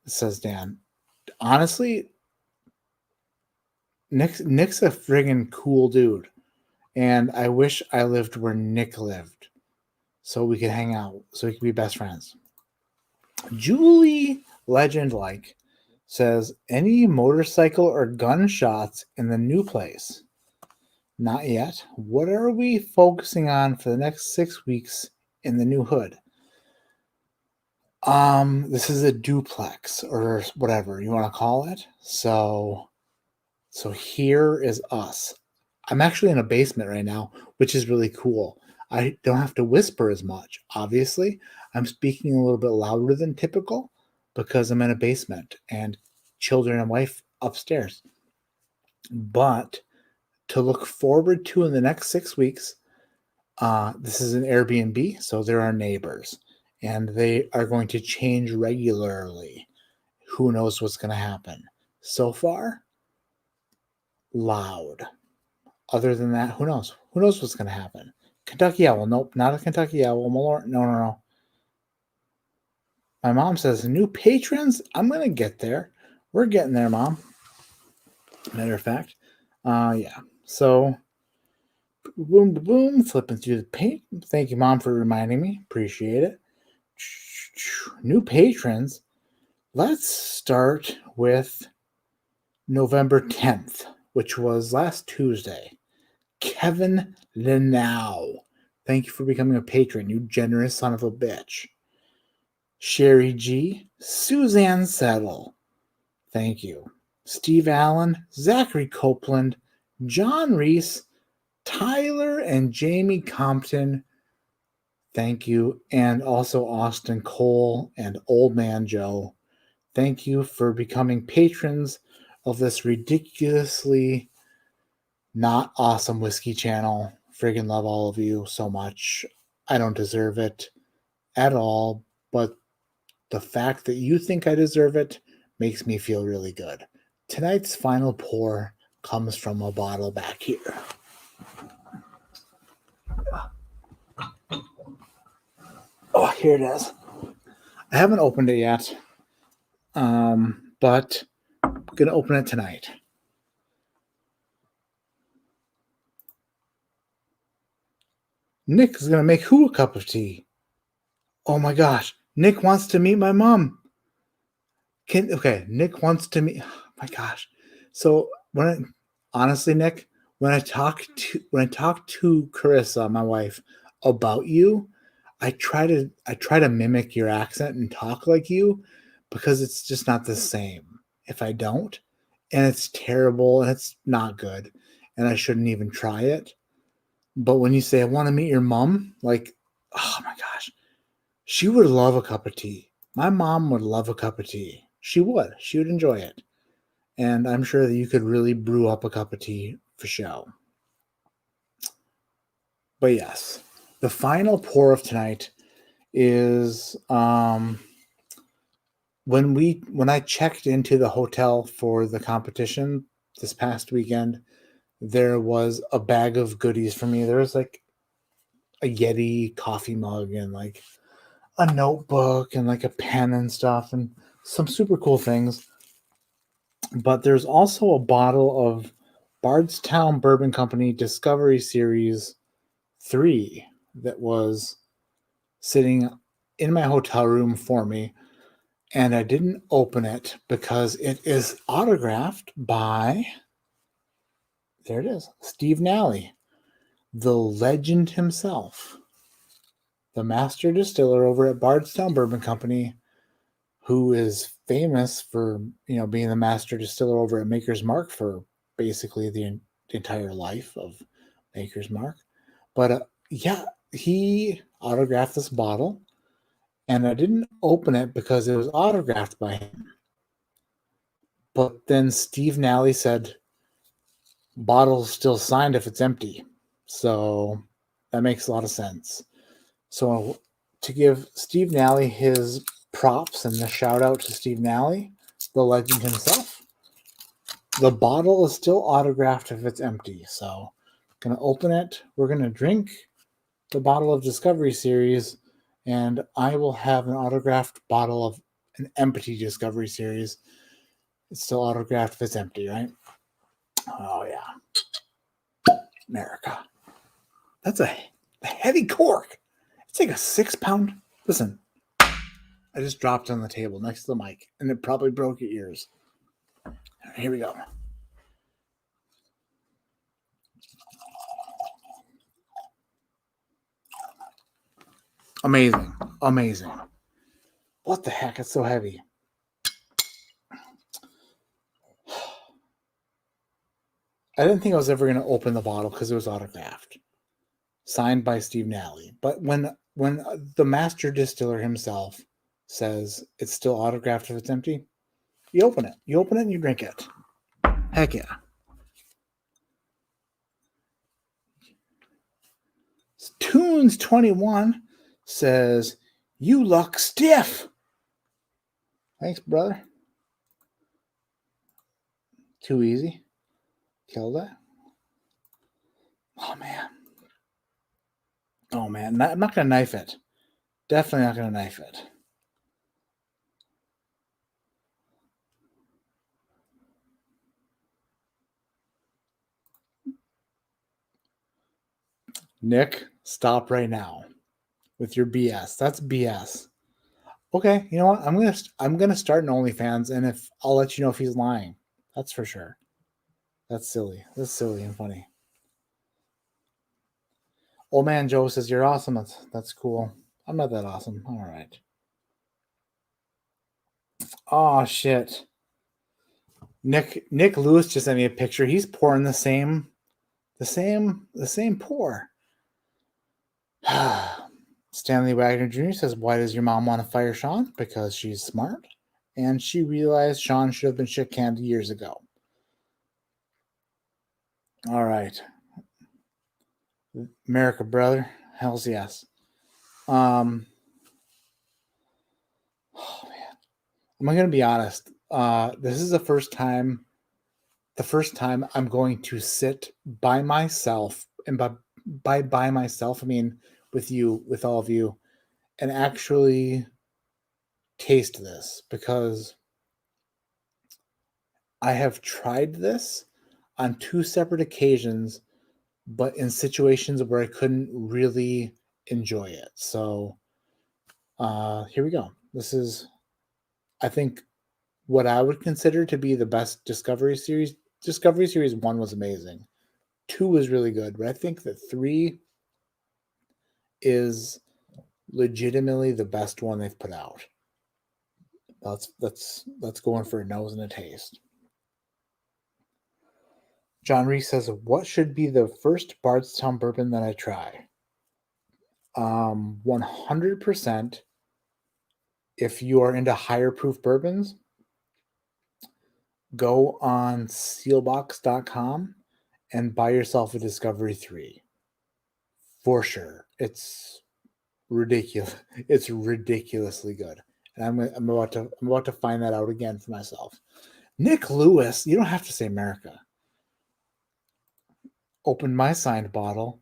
Says Dan. Honestly, Nick's a friggin' cool dude. And I wish I lived where Nick lived so we could hang out, so we could be best friends. Julie Legend says, any motorcycle or gunshots in the new place? Not yet. What are we focusing on for the next 6 weeks in the new hood? This is a duplex or whatever you want to call it. So here is us. I'm actually in a basement right now, which is really cool. I don't have to whisper as much. Obviously, I'm speaking a little bit louder than typical because I'm in a basement and children and wife upstairs. But to look forward to in the next 6 weeks, this is an Airbnb, so there are neighbors, and they are going to change regularly. Who knows what's going to happen? So far, loud. Other than that, who knows? Who knows what's going to happen? Kentucky Owl. Nope, not a Kentucky Owl. Malort. No. My mom says, new patrons? I'm going to get there. We're getting there, Mom. Matter of fact. Yeah. So, boom, boom, flipping through the paint. Thank you, Mom, for reminding me. Appreciate it. New patrons. Let's start with November 10th, which was last Tuesday. Kevin Lenau. Thank you for becoming a patron, you generous son of a bitch. Sherry G. Suzanne Settle. Thank you. Steve Allen, Zachary Copeland, John Reese, Tyler and Jamie Compton. Thank you. And also Austin Cole and Old Man Joe. Thank you for becoming patrons of this ridiculously not awesome whiskey channel. Friggin' love all of you so much. I don't deserve it at all, but the fact that you think I deserve it makes me feel really good. Tonight's final pour comes from a bottle back here. Oh, here it is. I haven't opened it yet, but I'm going to open it tonight. Nick is going to make who a cup of tea? Oh my gosh. Nick wants to meet my mom. Nick wants to meet. Oh my gosh. So honestly, Nick, when I talk to Carissa, my wife, about you, I try to mimic your accent and talk like you because it's just not the same if I don't. And it's terrible and it's not good. And I shouldn't even try it. But when you say, I want to meet your mom, like, oh my gosh, she would love a cup of tea. My mom would love a cup of tea. She would enjoy it. and I'm sure that you could really brew up a cup of tea for show. But yes, the final pour of tonight is when I checked into the hotel for the competition this past weekend, there was a bag of goodies for me. There was like a Yeti coffee mug and like a notebook and like a pen and stuff and some super cool things. But there's also a bottle of Bardstown Bourbon Company Discovery Series 3 that was sitting in my hotel room for me. And I didn't open it because it is autographed by, there it is, Steve Nally, the legend himself, the master distiller over at Bardstown Bourbon Company, who is famous for, being the master distiller over at Maker's Mark for basically the entire life of Maker's Mark. But yeah, he autographed this bottle, and I didn't open it because it was autographed by him. But then Steve Nally said, bottle's still signed if it's empty. So that makes a lot of sense. So to give Steve Nally his props and a shout out to Steve Nally, the legend himself, the bottle is still autographed if it's empty. So gonna open it. We're gonna drink the bottle of Discovery Series, and I will have an autographed bottle of an empty Discovery Series. It's still autographed if it's empty, right? Oh yeah, America. That's a heavy cork. It's like a 6-pound. Listen, I just dropped it on the table next to the mic, and it probably broke your ears. Here we go. Amazing. Amazing. What the heck? It's so heavy. I didn't think I was ever going to open the bottle because it was autographed. Signed by Steve Nally. But when the master distiller himself says it's still autographed if it's empty, you open it. You open it and you drink it. Heck yeah. Tunes21 says, you look stiff. Thanks, brother. Too easy. Killed it. Oh, man. Oh, man. I'm not going to knife it. Definitely not going to knife it. Nick, stop right now with your BS. That's BS. Okay, you know what? I'm gonna start an OnlyFans, and if I'll let you know if he's lying. That's for sure. That's silly. That's silly and funny. Old man Joe says you're awesome. That's cool. I'm not that awesome. All right. Oh shit. Nick Lewis just sent me a picture. He's pouring the same pour. Stanley Wagner Jr. says, why does your mom want to fire Sean? Because she's smart, and she realized Sean should have been shit canned years ago. All right. America, brother. Hells yes. Oh man. I'm gonna be honest. This is the first time I'm going to sit by myself, and by myself, I mean with all of you, and actually taste this, because I have tried this on 2 separate occasions, but in situations where I couldn't really enjoy it. So here we go. This is, I think, what I would consider to be the best Discovery Series. Discovery Series 1 was amazing. 2 was really good, but I think that 3 is legitimately the best one they've put out. That's going for a nose and a taste. John Reese says, what should be the first Bardstown bourbon that I try? 100%, if you are into higher proof bourbons, go on sealbox.com and buy yourself a Discovery 3. For sure. It's ridiculous. It's ridiculously good. And I'm about to find that out again for myself. Nick Lewis, you don't have to say America. Open my signed bottle,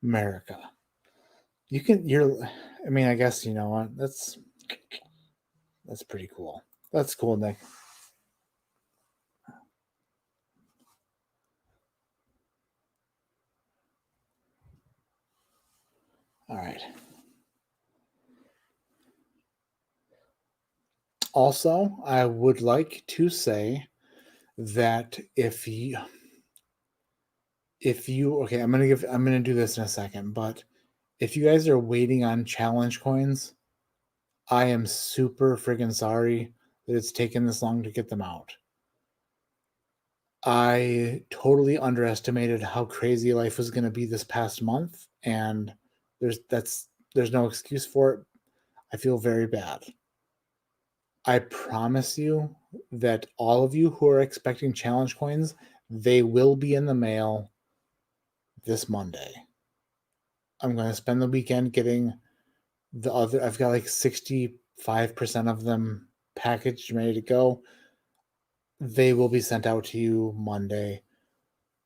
America. I mean, I guess you know what? That's pretty cool. That's cool, Nick. All right. Also, I would like to say that if you okay, I'm gonna do this in a second, but if you guys are waiting on challenge coins, I am super friggin' sorry that it's taken this long to get them out. I totally underestimated how crazy life was going to be this past month, and there's no excuse for it. I feel very bad. I promise you that all of you who are expecting challenge coins, they will be in the mail this Monday. I'm going to spend the weekend getting the other. I've got like 65% of them packaged and ready to go. They will be sent out to you Monday.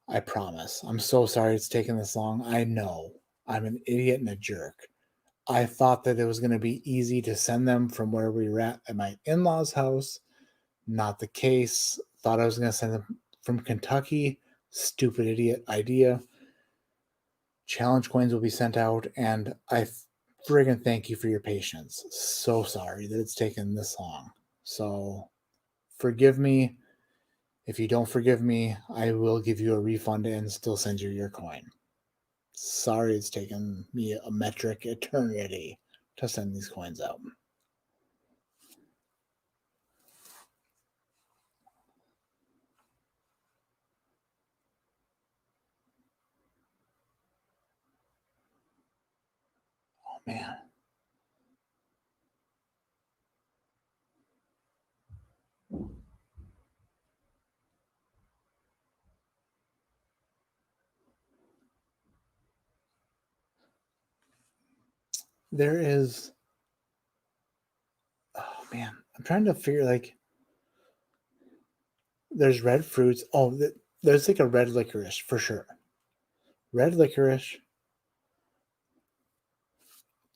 I promise. I'm so sorry it's taken this long. I know. I'm an idiot and a jerk. I thought that it was going to be easy to send them from where we were at my in-laws' house. Not the case. Thought I was going to send them from Kentucky. Stupid idiot idea. Challenge coins will be sent out, and I friggin' thank you for your patience. So sorry that it's taken this long. So forgive me. If you don't forgive me, I will give you a refund and still send you your coin. Sorry it's taken me a metric eternity to send these coins out. Oh man. There is, oh man, I'm trying to figure like there's red fruits. Oh, there's like a red licorice for sure. Red licorice,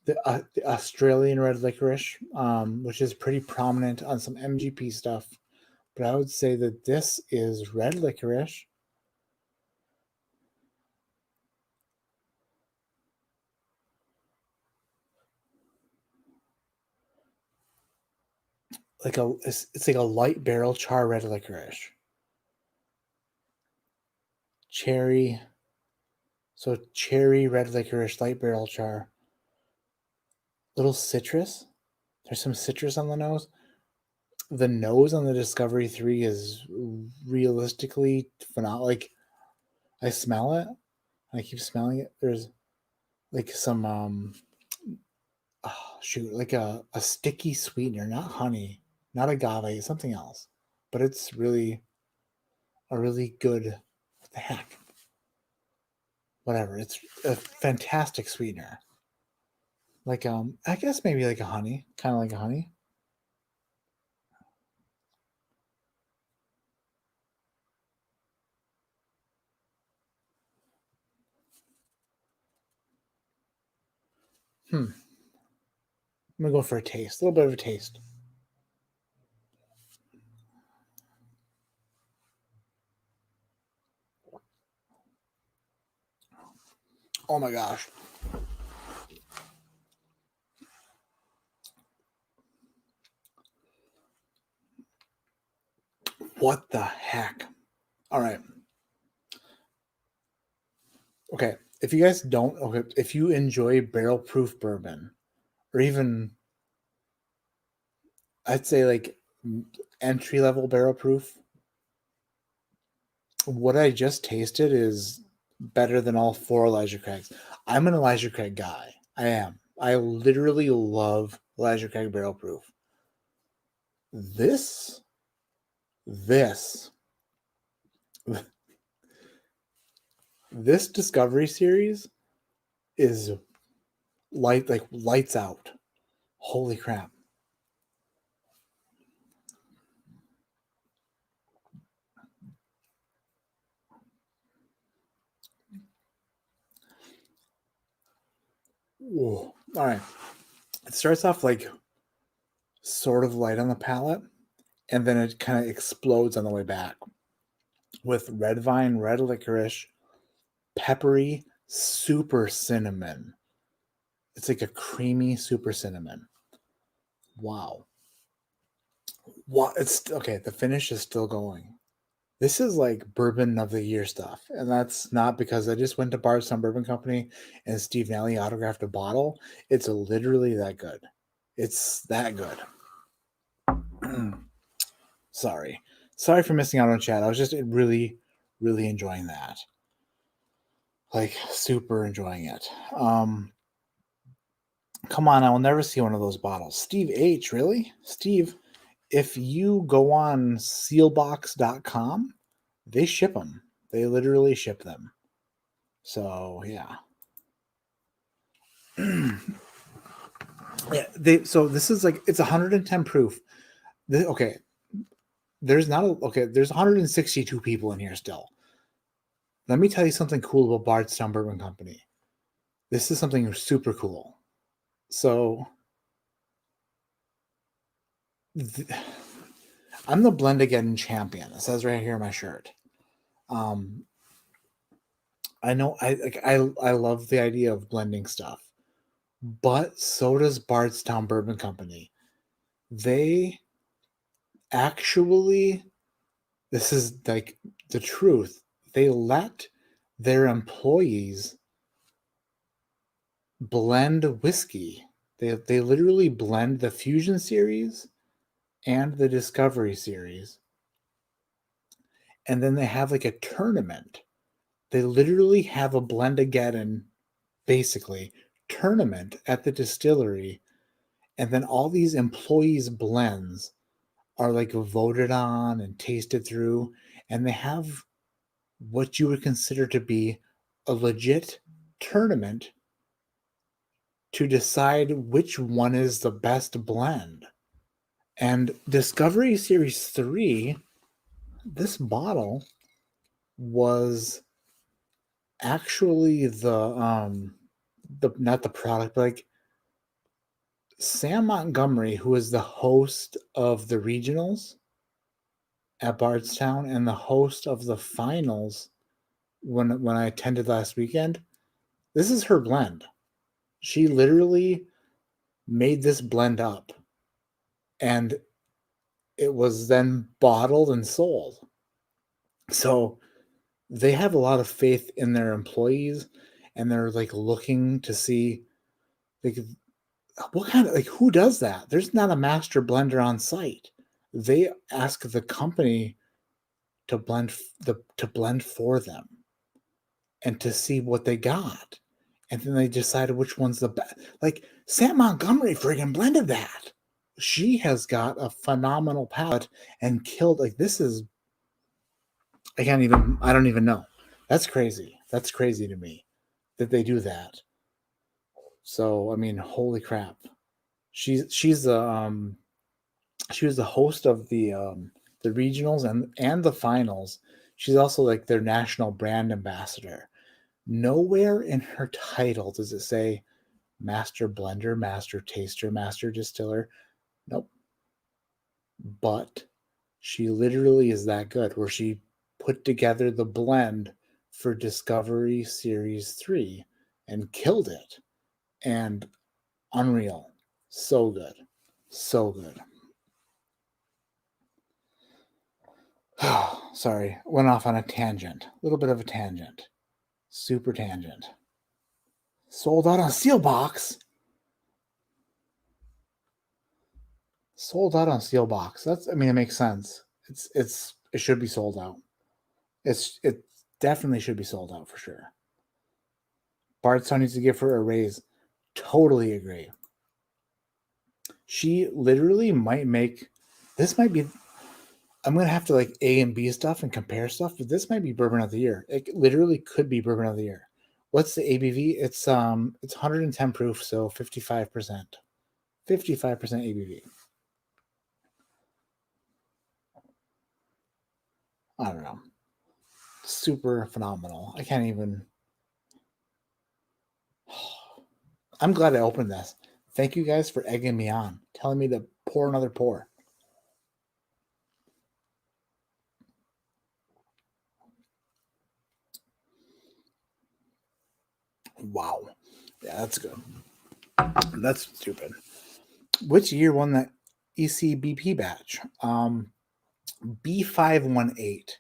the Australian red licorice, which is pretty prominent on some MGP stuff. But I would say that this is red licorice. It's like a light barrel char red licorice. Cherry. So cherry red licorice, light barrel char. Little citrus. There's some citrus on the nose. The nose on the Discovery 3 is realistically phenomenal. Like I smell it. I keep smelling it. There's like some oh shoot, like a sticky sweetener, not honey, not agave, something else. But it's really a really good what the heck? Whatever. It's a fantastic sweetener. Like I guess maybe like a honey, kind of like a honey. I'm gonna go for a taste, a little bit of a taste. Oh my gosh. What the heck? All right. Okay. If you guys don't, okay, if you enjoy barrel proof bourbon, or even, I'd say like entry level barrel proof, what I just tasted is better than all four Elijah Craigs. I'm an Elijah Craig guy. I am. I literally love Elijah Craig barrel proof. This This Discovery series is lights out. Holy crap. Whoa. All right. It starts off like sort of light on the palate, and then it kind of explodes on the way back with red vine, red licorice, peppery, super cinnamon. It's like a creamy super cinnamon. Wow. Wow. It's okay. The finish is still going. This is like bourbon of the year stuff. And that's not because I just went to Bardstown Bourbon Company and Steve Nally autographed a bottle. It's literally that good. It's that good. Sorry. Sorry for missing out on chat. I was just really, really enjoying that. Like super enjoying it. Come on, I will never see one of those bottles. Steve H, really? Steve, if you go on sealbox.com, they ship them. They literally ship them. So yeah. Yeah, so this is like it's 110 proof. Okay. There's 162 people in here still. Let me tell you something cool about Bardstown Bourbon Company. This is something super cool. So I'm the blend again champion. It says right here in my shirt. I know I love the idea of blending stuff, but so does Bardstown Bourbon Company. They actually, this is like the truth. They let their employees blend whiskey. They literally blend the Fusion series and the Discovery series. And then they have like a tournament. They literally have a Blendageddon, basically, tournament at the distillery. And then all these employees' blends are like voted on and tasted through. And they have what you would consider to be a legit tournament to decide which one is the best blend. And Discovery Series 3, this bottle was actually the not the product, but like Sam Montgomery, who is the host of the regionals at Bardstown and the host of the finals when I attended last weekend, this is her blend. She literally made this blend up and it was then bottled and sold. So they have a lot of faith in their employees and they're like looking to see like what kind of like who does that? There's not a master blender on site. They ask the company to blend for them and to see what they got. And then they decided which one's the best. Like Sam Montgomery friggin' blended that. She has got a phenomenal palate and killed like this is I don't even know. That's crazy. That's crazy to me that they do that. So I mean, holy crap. She's the she was the host of the regionals and the finals. She's also like their national brand ambassador. Nowhere in her title does it say master blender, master taster, master distiller. Nope. But she literally is that good where she put together the blend for Discovery Series 3 and killed it. And unreal. So good. So good. Sorry, went off on a tangent. A little bit of a tangent. Super tangent. Sold out on Sealbox. Sold out on Sealbox. That's it makes sense. It should be sold out. It definitely should be sold out for sure. Bardstown needs to give her a raise. Totally agree. She literally might make this might be I'm gonna have to like A and B stuff and compare stuff, but this might be bourbon of the year. It literally could be bourbon of the year. What's the ABV? It's 110 proof, so 55%. 55% ABV. I don't know. Super phenomenal. I can't even. I'm glad I opened this. Thank you guys for egging me on, telling me to pour another pour. Wow. Yeah, that's good. That's stupid. Which year won that ECBP batch? B518.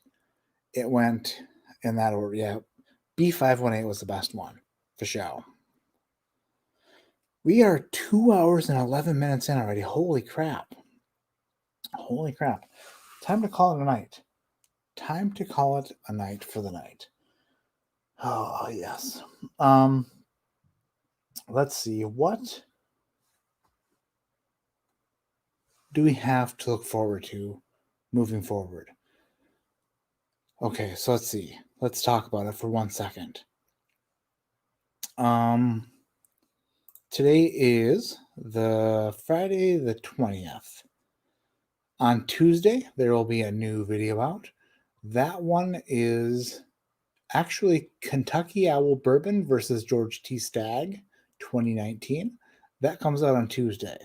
It went in that order. Yeah. B518 was the best one for show. We are 2 hours and 11 minutes in already. Holy crap. Holy crap. Time to call it a night. Time to call it a night for the night. Oh, yes. Let's see. What do we have to look forward to moving forward? Okay, so let's see. Let's talk about it for 1 second. Today is the Friday the 20th. On Tuesday, there will be a new video out. That one is actually Kentucky Owl Bourbon versus George T. Stagg 2019. That comes out on Tuesday.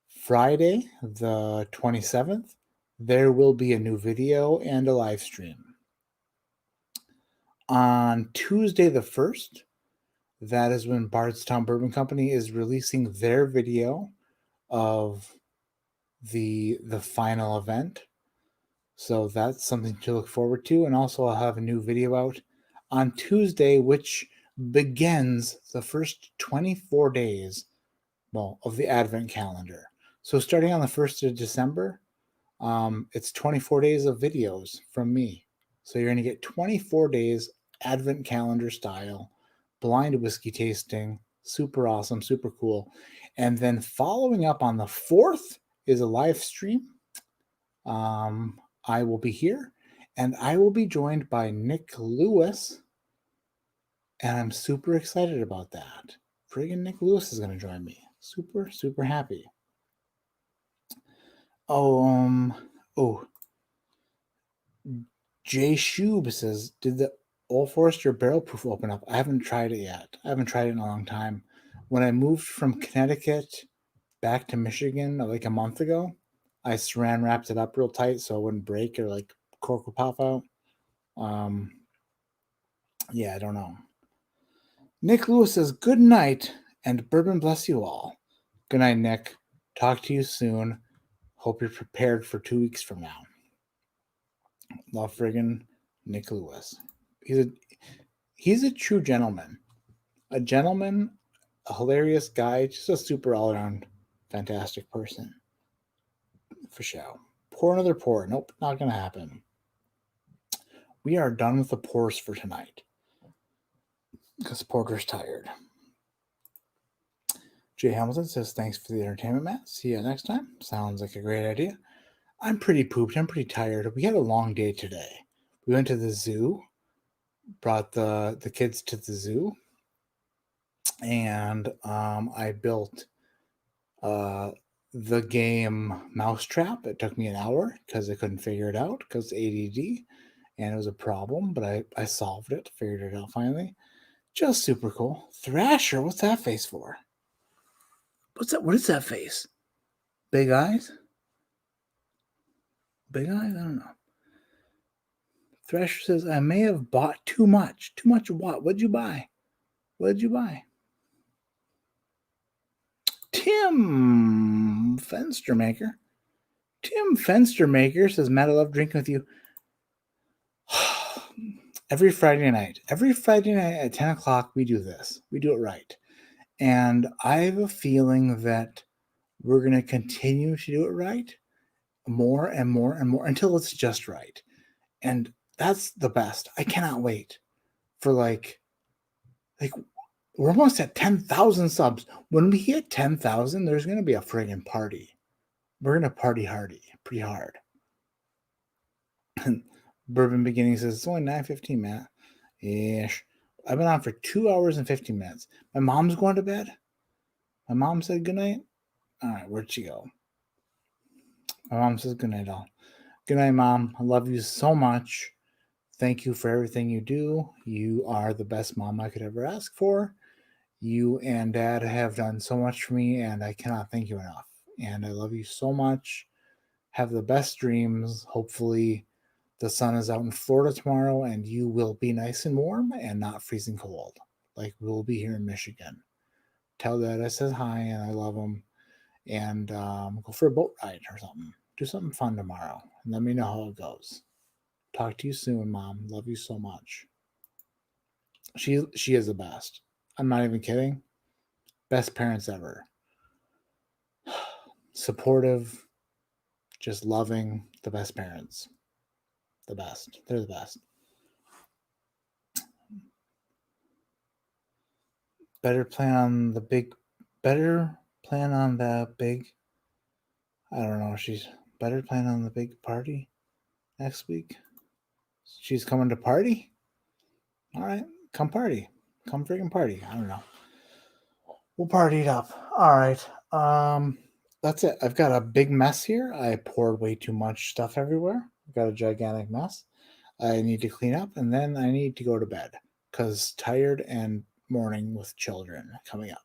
Friday, the 27th, there will be a new video and a live stream. On Tuesday, the 1st, that is when Bardstown Bourbon Company is releasing their video of the final event. So that's something to look forward to. And also I'll have a new video out on Tuesday, which begins the first 24 days, of the Advent calendar. So starting on the 1st of December, it's 24 days of videos from me. So you're going to get 24 days Advent calendar style, blind whiskey tasting, super awesome, super cool. And then following up on the 4th is a live stream. I will be here, and I will be joined by Nick Lewis, and I'm super excited about that. Friggin' Nick Lewis is going to join me. Super, super happy. Oh, Jay Shube says, did the Old Forester barrel proof open up? I haven't tried it yet. I haven't tried it in a long time. When I moved from Connecticut back to Michigan like a month ago, I saran wrapped it up real tight so it wouldn't break or like cork would pop out. Yeah, I don't know. Nick Lewis says, good night and bourbon bless you all. Good night, Nick. Talk to you soon. Hope you're prepared for 2 weeks from now. Love friggin' Nick Lewis. He's a true gentleman. A gentleman, a hilarious guy, just a super all-around fantastic person. For sure. Pour another pour. Nope, not gonna happen. We are done with the pours for tonight. Because Porter's tired. Jay Hamilton says, thanks for the entertainment, Matt. See you next time. Sounds like a great idea. I'm pretty pooped. I'm pretty tired. We had a long day today. We went to the zoo, brought the kids to the zoo, and I built the game Mousetrap. It took me an hour because I couldn't figure it out because ADD, and it was a problem, but I solved it, figured it out finally. Just super cool. Thrasher, what's that face for? What's that? What is that face? Big eyes? Big eyes? I don't know. Thrasher says, I may have bought too much. Too much of what? What'd you buy? What'd you buy? Tim Fenstermaker. Tim Fenstermaker says, Matt, I love drinking with you. Every Friday night at 10 o'clock, we do this. We do it right. And I have a feeling that we're going to continue to do it right more and more and more until it's just right. And that's the best. I cannot wait for like we're almost at 10,000 subs. When we hit 10,000, there's going to be a friggin' party. We're going to party hardy, pretty hard. Bourbon Beginning says it's only 9:15, Matt. Ish. I've been on for 2 hours and 15 minutes. My mom's going to bed. My mom said good night. All right, where'd she go? My mom says good night, all. Good night, Mom. I love you so much. Thank you for everything you do. You are the best mom I could ever ask for. You and Dad have done so much for me, and I cannot thank you enough. And I love you so much. Have the best dreams. Hopefully, the sun is out in Florida tomorrow, and you will be nice and warm and not freezing cold like we'll be here in Michigan. Tell Dad I said hi and I love him. And go for a boat ride or something. Do something fun tomorrow, and let me know how it goes. Talk to you soon, Mom. Love you so much. She is the best. I'm not even kidding. Best parents ever. Supportive, just loving, the best parents. The best. They're the best. Better plan on the big. Better plan on the big. I don't know. She's better plan on the big party next week. She's coming to party. All right, come party. Come freaking party. I don't know. We'll party it up. All right. That's it. I've got a big mess here. I poured way too much stuff everywhere. I've got a gigantic mess. I need to clean up, and then I need to go to bed because tired and morning with children coming up.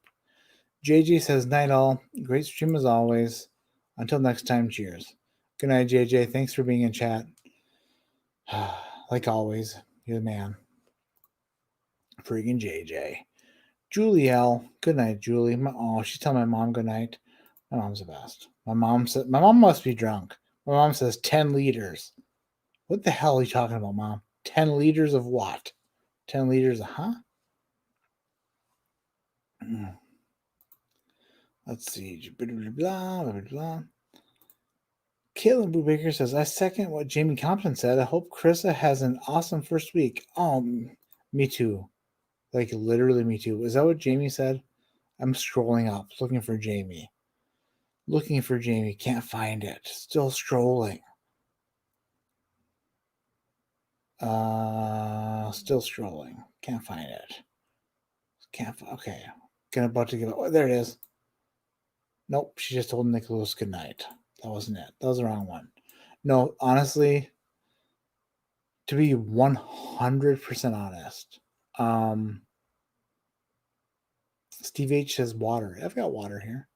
JJ says, night all. Great stream as always. Until next time, cheers. Good night, JJ. Thanks for being in chat. Like always, you're the man. Freaking JJ. Julie L. Good night, Julie. She's telling my mom good night. My mom's the best. My mom must be drunk. My mom says 10 liters. What the hell are you talking about, Mom? 10 liters of what? 10 liters of huh? Let's see. Blah, blah, blah, blah. Caitlin Brubaker says, I second what Jamie Compton said. I hope Carissa has an awesome first week. Oh, me too. Like, literally me too. Is that what Jamie said? I'm scrolling up, looking for Jamie. Can't find it. Still scrolling. Still scrolling. Can't find it. Okay. About to give it. Oh, there it is. Nope. She just told Nicholas good night. That wasn't it. That was the wrong one. No, honestly, to be 100% honest, Steve H says water. I've got water here.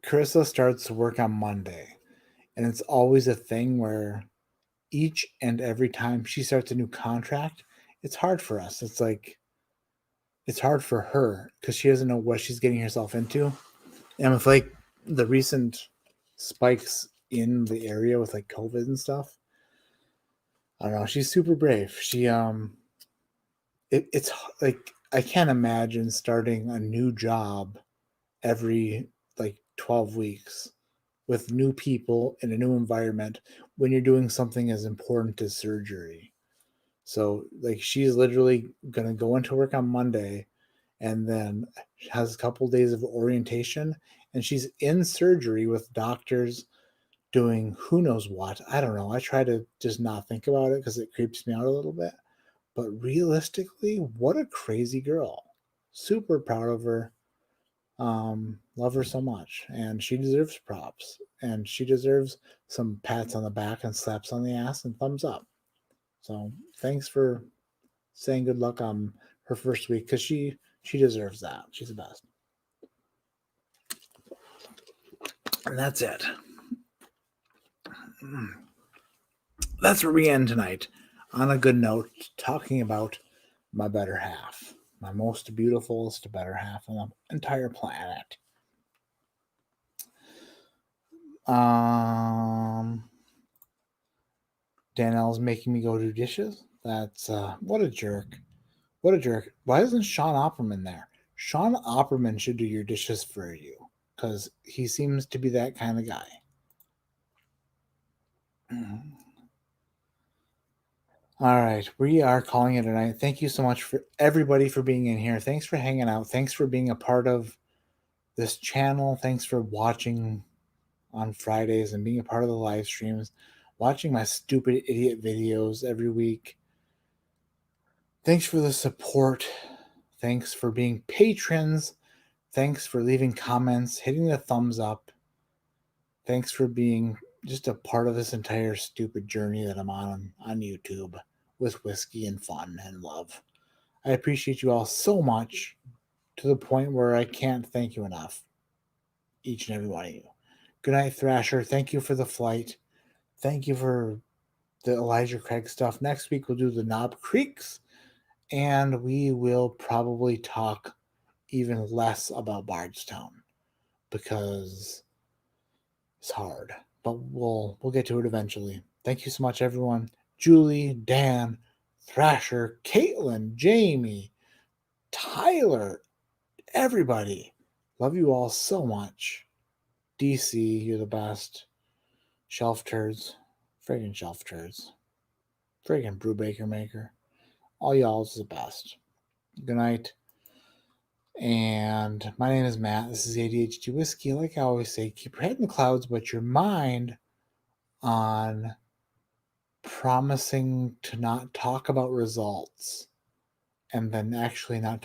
Carissa starts to work on Monday, and it's always a thing where each and every time she starts a new contract, it's hard for us. It's like it's hard for her because she doesn't know what she's getting herself into. And with like the recent spikes in the area with like COVID and stuff, I don't know. She's super brave. It's like I can't imagine starting a new job every like 12 weeks with new people in a new environment when you're doing something as important as surgery. So like she's literally going to go into work on Monday and then has a couple days of orientation and she's in surgery with doctors doing who knows what. I don't know. I try to just not think about it because it creeps me out a little bit. But realistically, what a crazy girl. Super proud of her. Love her so much. And she deserves props. And she deserves some pats on the back and slaps on the ass and thumbs up. So thanks for saying good luck on her first week because she deserves that. She's the best. And that's it. That's where we end tonight. On a good note, talking about my better half, my most beautifulest better half on the entire planet. Danielle's making me go do dishes. That's what a jerk. What a jerk. Why isn't Sean Opperman there? Sean Opperman should do your dishes for you because he seems to be that kind of guy. All right, we are calling it a night. Thank you so much for everybody for being in here. Thanks for hanging out. Thanks for being a part of this channel. Thanks for watching on Fridays and being a part of the live streams, watching my stupid idiot videos every week. Thanks for the support. Thanks for being patrons. Thanks for leaving comments, hitting the thumbs up. Thanks for being just a part of this entire stupid journey that I'm on YouTube with whiskey and fun and love. I appreciate you all so much, to the point where I can't thank you enough. Each and every one of you. Good night, Thrasher. Thank you for the flight. Thank you for the Elijah Craig stuff. Next week we'll do the Knob Creeks, and we will probably talk even less about Bardstown because it's hard, but we'll get to it eventually. Thank you so much, everyone. Julie, Dan, Thrasher, Caitlin, Jamie, Tyler, everybody. Love you all so much. DC, you're the best. Shelf turds. Friggin' shelf turds. Friggin' Brewbaker Maker. All y'all's the best. Good night. And my name is Matt. This is ADHD Whiskey. Like I always say, keep your head in the clouds, but your mind on promising to not talk about results and then actually not